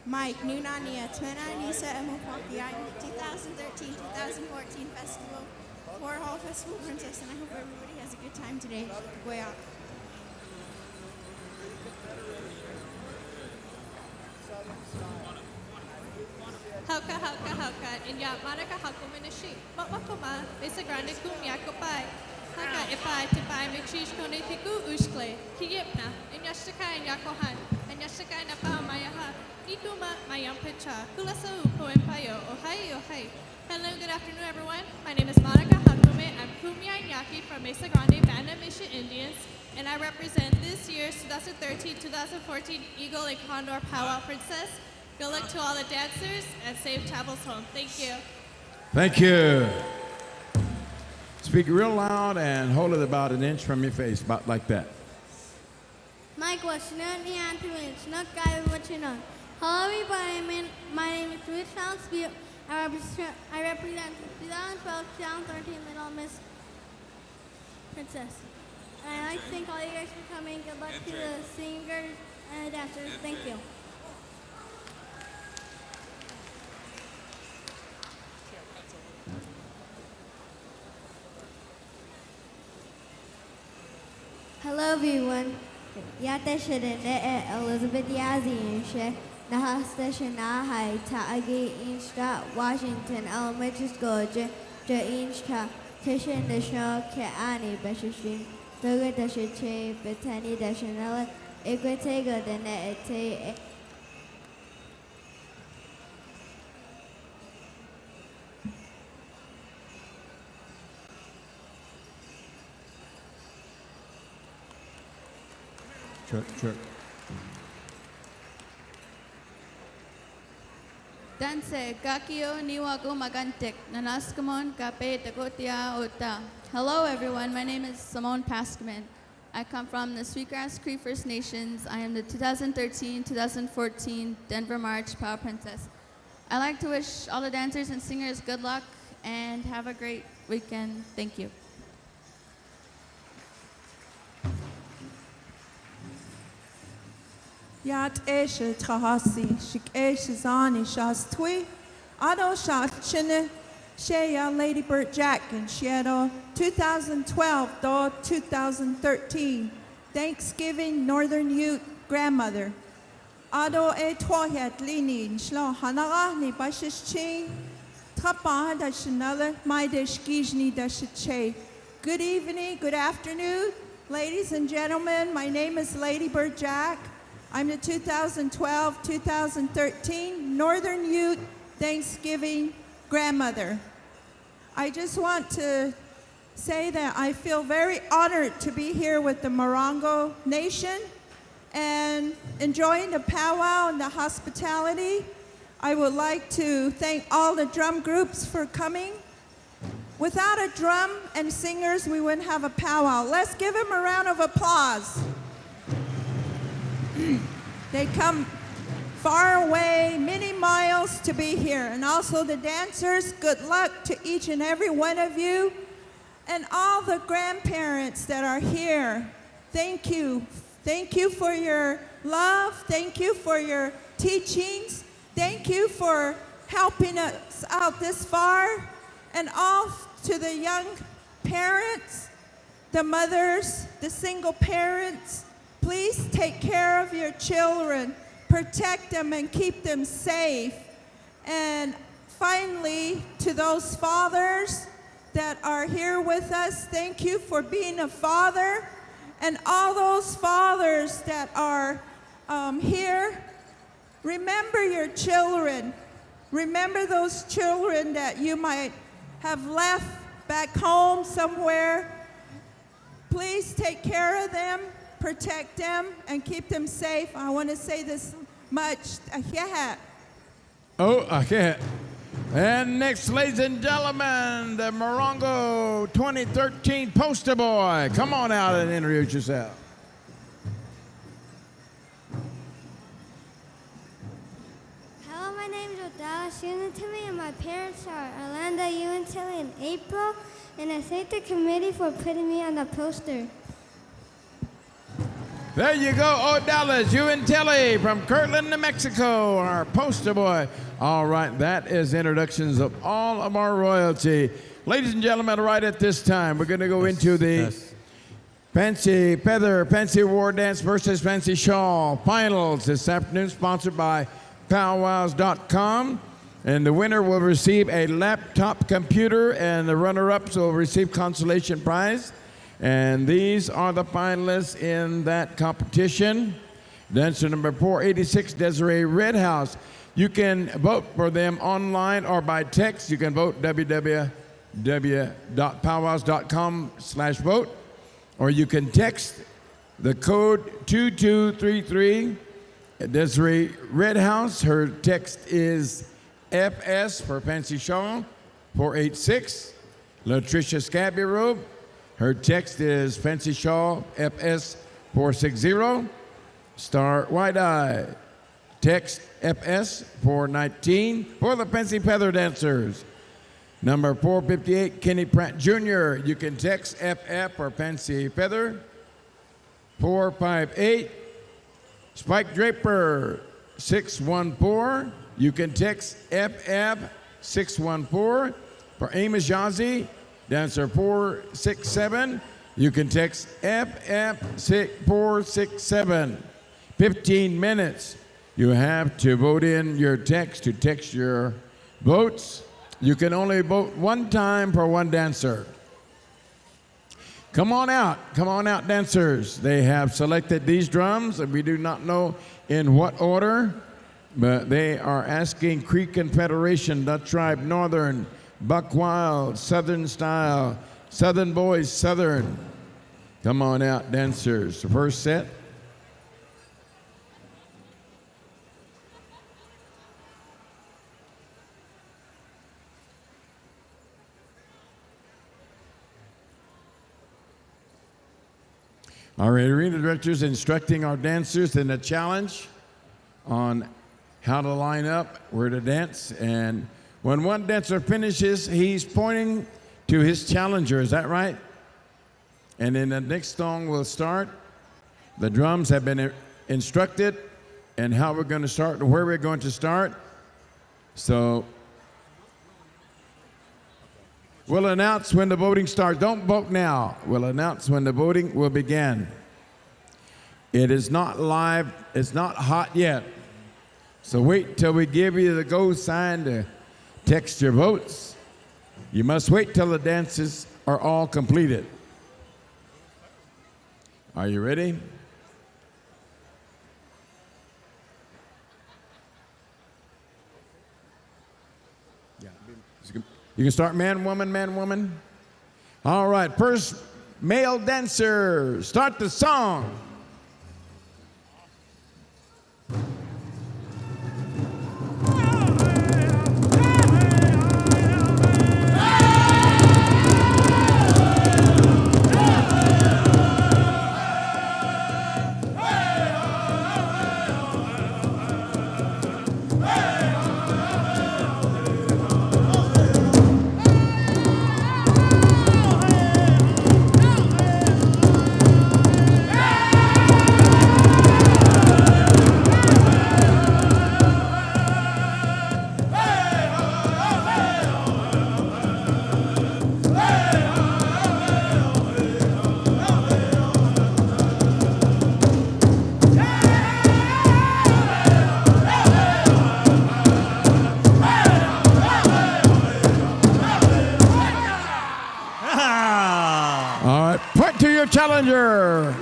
Mike, Nunania, Tmena Nisa Emopokiai, 2013-2014 Festival, 4-Hall Festival Princess, and I hope everybody has a good time today. Go out. Hauka, Inya Maraka Hakuminashi, Makmakoma, Mesa Grande Kum Yakopai, Haka Ipai, Tipai, Michish Kone Tiku Ushkle, Kiyipna, Inyashaka and Yakohan, and Yashaka and Apa Mayaha, Ikuma, Mayam Picha, Kulasu, Poempayo, Ohai. Hello, good afternoon, everyone. My name is Monica Hakume. I'm Kumya Inyaki from Mesa Grande Band of Mission Indians, and I represent this year's 2013-2014 Eagle and Condor Pow Wow Princess. Good luck to all the dancers and safe travels home. Thank you. Thank you. Speak real loud and hold it about an inch from your face, about like that. Mike was not the anti-winch, not guy what you know. Hello everybody, my name is Ruth Founsfield. I represent the 2012-2013 Little Miss Princess. And I'd like to thank all you guys for coming. Good luck to the singers and the dancers. Thank you. Hello everyone. Yata Shedene Elizabeth Yazzie and She Nahasta Shanahai Taagi Insta Washington Elementary School Insta Tishan Dashno Keani Beshashin Doga Dashache Betani Dashanella Equatega Dene Ete. Check. Danse Gakio Niwago Magantik Nanaskamon Kape Takotia Ota. Hello everyone, my name is Simone Paskman. I come from the Sweetgrass Cree First Nations. I am the 2013-2014 Denver March Pow Princess. I'd like to wish all the dancers and singers good luck and have a great weekend. Thank you. Yat Esha Trahasi, Shik Esha Zani Shas Tui, Ado Shas Chine, Shea Lady Burt Jack and Shadow 2012 do 2013 Thanksgiving Northern Ute Grandmother. Ado E Twahet Lini Shlo Hanaga Ni Bashish Chin, Trapa da Chanela, My Deshkijni da Shache. Good evening, good afternoon, ladies and gentlemen. My name is Lady Burt Jack. I'm the 2012-2013 Northern Ute Thanksgiving Grandmother. I just want to say that I feel very honored to be here with the Morongo Nation and enjoying the powwow and the hospitality. I would like to thank all the drum groups for coming. Without a drum and singers, we wouldn't have a powwow. Let's give them a round of applause. They come far away, many miles to be here. And also the dancers, good luck to each and every one of you. And all the grandparents that are here, thank you. Thank you for your love. Thank you for your teachings. Thank you for helping us out this far. And all to the young parents, the mothers, the single parents, please take care of your children. Protect them and keep them safe. And finally, to those fathers that are here with us, thank you for being a father. And all those fathers that are here, remember your children. Remember those children that you might have left back home somewhere. Please take care of them, protect them, and keep them safe. I want to say this much. Oh, okay. And next, ladies and gentlemen, the Morongo 2013 poster boy. Come on out and introduce yourself. Hello, my name is Dallas Unitily, and my parents are Orlando Unitily and April, and I thank the committee for putting me on the poster. There you go, Dallas Unitily from Kirtland, New Mexico, our poster boy. All right, that is introductions of all of our royalty. Ladies and gentlemen, right at this time, we're going to go into the Fancy Feather, Fancy War Dance versus Fancy Shawl finals this afternoon, sponsored by PowWows.com. And the winner will receive a laptop computer, and the runner-ups will receive consolation prize. And these are the finalists in that competition. Dancer number 486, Desiree Redhouse. You can vote for them online or by text. You can vote www.powwows.com/vote, or you can text the code 2233. Desiree Redhouse, her text is FS for Fancy Shawl 486. Latricia Scabby, her text is Fancy Shawl FS 460. Star White Eye, text FS 419 for the Fancy Feather dancers. Number 458, Kenny Pratt Jr. You can text FF for Fancy Feather. 458, Spike Draper 614. You can text FF 614 for Amos Yazzie, dancer 467. You can text FF 467. 15 minutes. You have to vote in your text to text your votes. You can only vote one time for one dancer. Come on out, dancers. They have selected these drums, and we do not know in what order, but they are asking Creek Confederation, Dutch Tribe, Northern, Buck Wild, Southern Style, Southern Boys, Southern. Come on out, dancers. The first set. Our arena director is instructing our dancers in a challenge on how to line up, where to dance, and when one dancer finishes, he's pointing to his challenger. Is that right? And then the next song will start. The drums have been instructed and how we're going to start and where we're going to start. So we'll announce when the voting starts. Don't vote now. We'll announce when the voting will begin. It is not live. It's not hot yet. So wait till we give you the go sign to text your votes. You must wait till the dances are all completed. Are you ready? You can start man, woman, man, woman. All right, first male dancer, start the song. your challenger.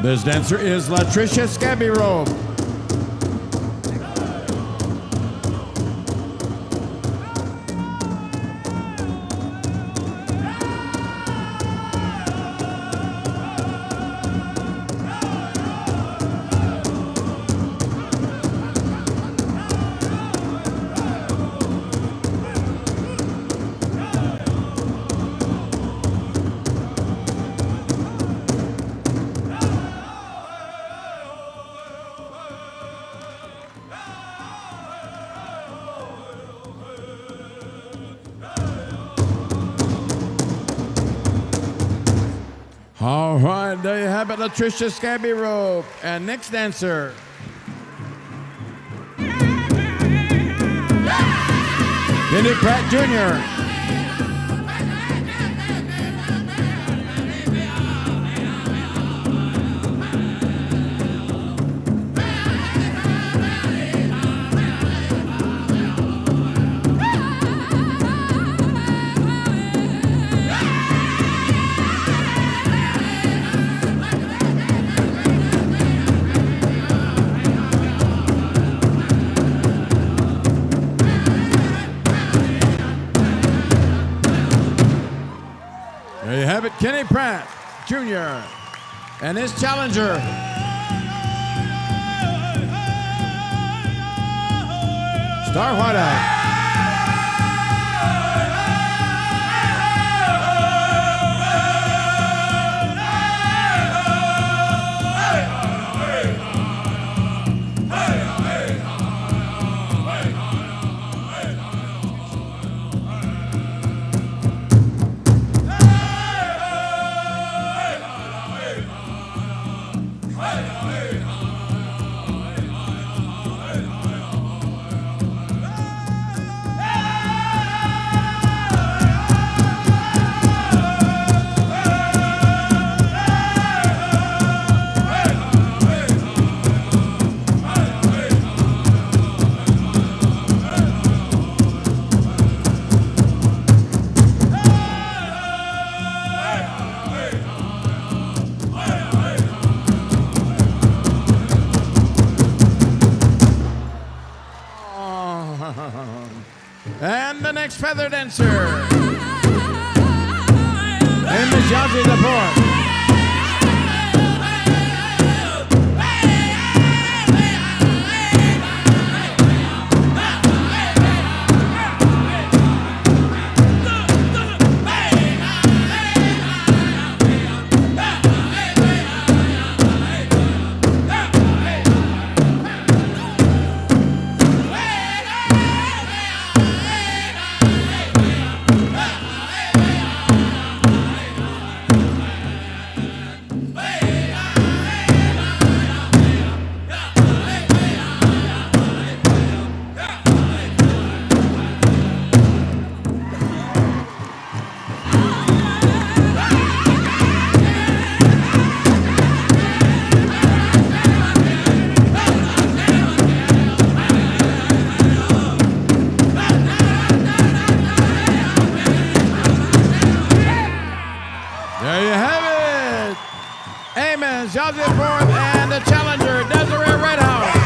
This dancer is Latricia Scabby Robe. All right, there you have it, Latricia Scabby Robe. And next dancer. Benny Pratt Jr. There you have it, Kenny Pratt Jr. and his challenger. Star Whiteout. And the next feather dancer, name is Yazzie the Fourth. There you have it. Amen. Yazzie Fourth and the challenger, Desiree Redhouse.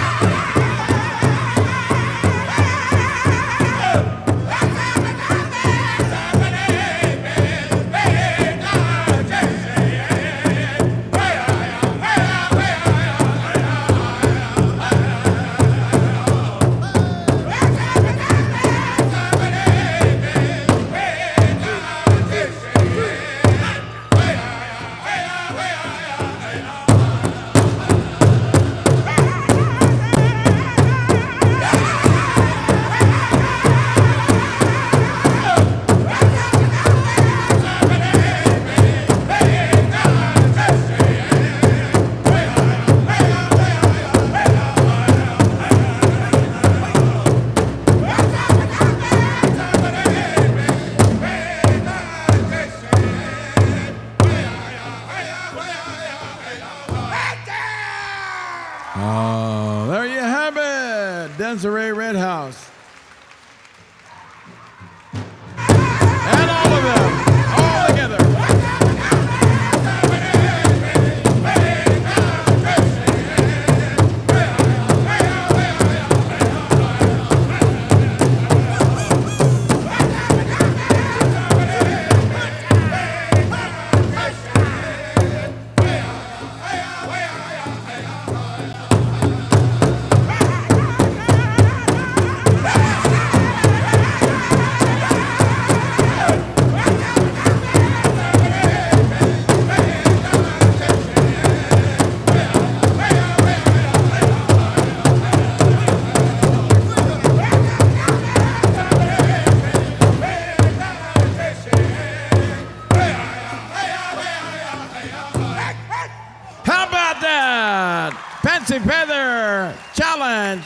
Challenge.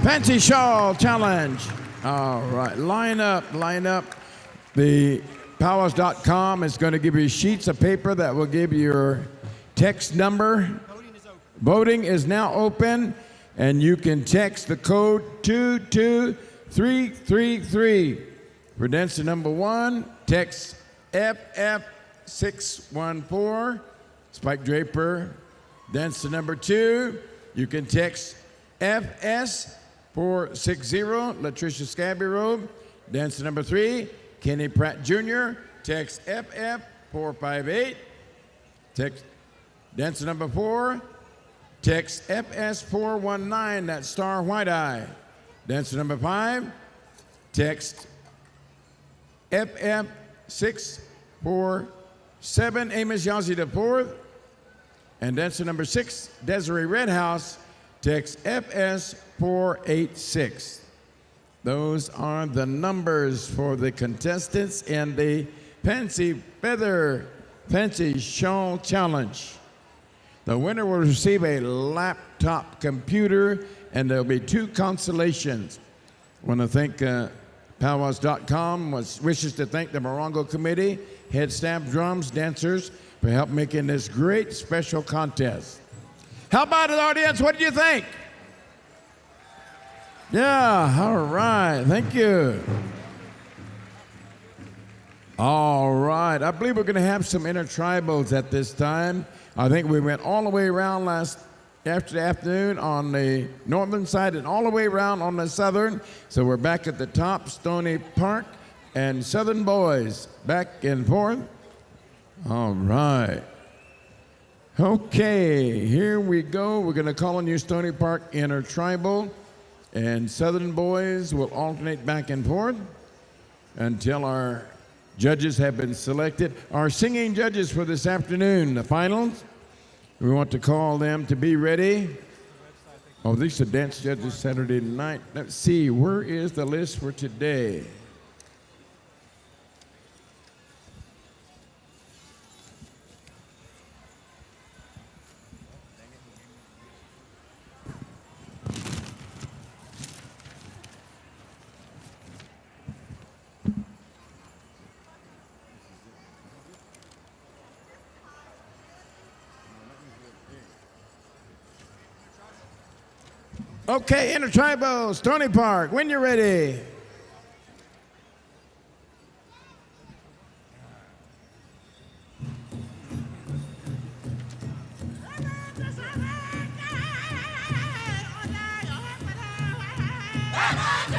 Fancy Shawl Challenge. All right, line up. The PowWows.com is going to give you sheets of paper that will give you your text number. Voting is now open, and you can text the code 22333. For dancer number 1, text FF614, Spike Draper. Dancer number 2, you can text FS460, Latricia Scabby. Dancer number 3, Kenny Pratt Jr., text FF458. Text dancer number 4, text FS419, that's Star White Eye. Dancer number 5, text FF647, Amos Yazzie IV. And dancer number 6, Desiree Redhouse, text FS486. Those are the numbers for the contestants in the Fancy Shawl Challenge. The winner will receive a laptop computer, and there'll be 2 consolations. I want to thank PowWows.com. Wishes to thank the Morongo Committee, head staff, drums, dancers, for help making this great special contest. How about it, audience? What do you think? Yeah, all right. Thank you. All right. I believe we're going to have some intertribals at this time. I think we went all the way around afternoon on the northern side and all the way around on the southern. So we're back at the top, Stony Park, and Southern Boys back and forth. All right. Okay, here we go. We're going to call on you, Stony Park Intertribal, and Southern Boys will alternate back and forth until our judges have been selected. Our singing judges for this afternoon, the finals, we want to call them to be ready. Oh, these are dance judges Saturday night. Let's see, where is the list for today? Okay, Intertribal, Stony Park, when you're ready. Come on,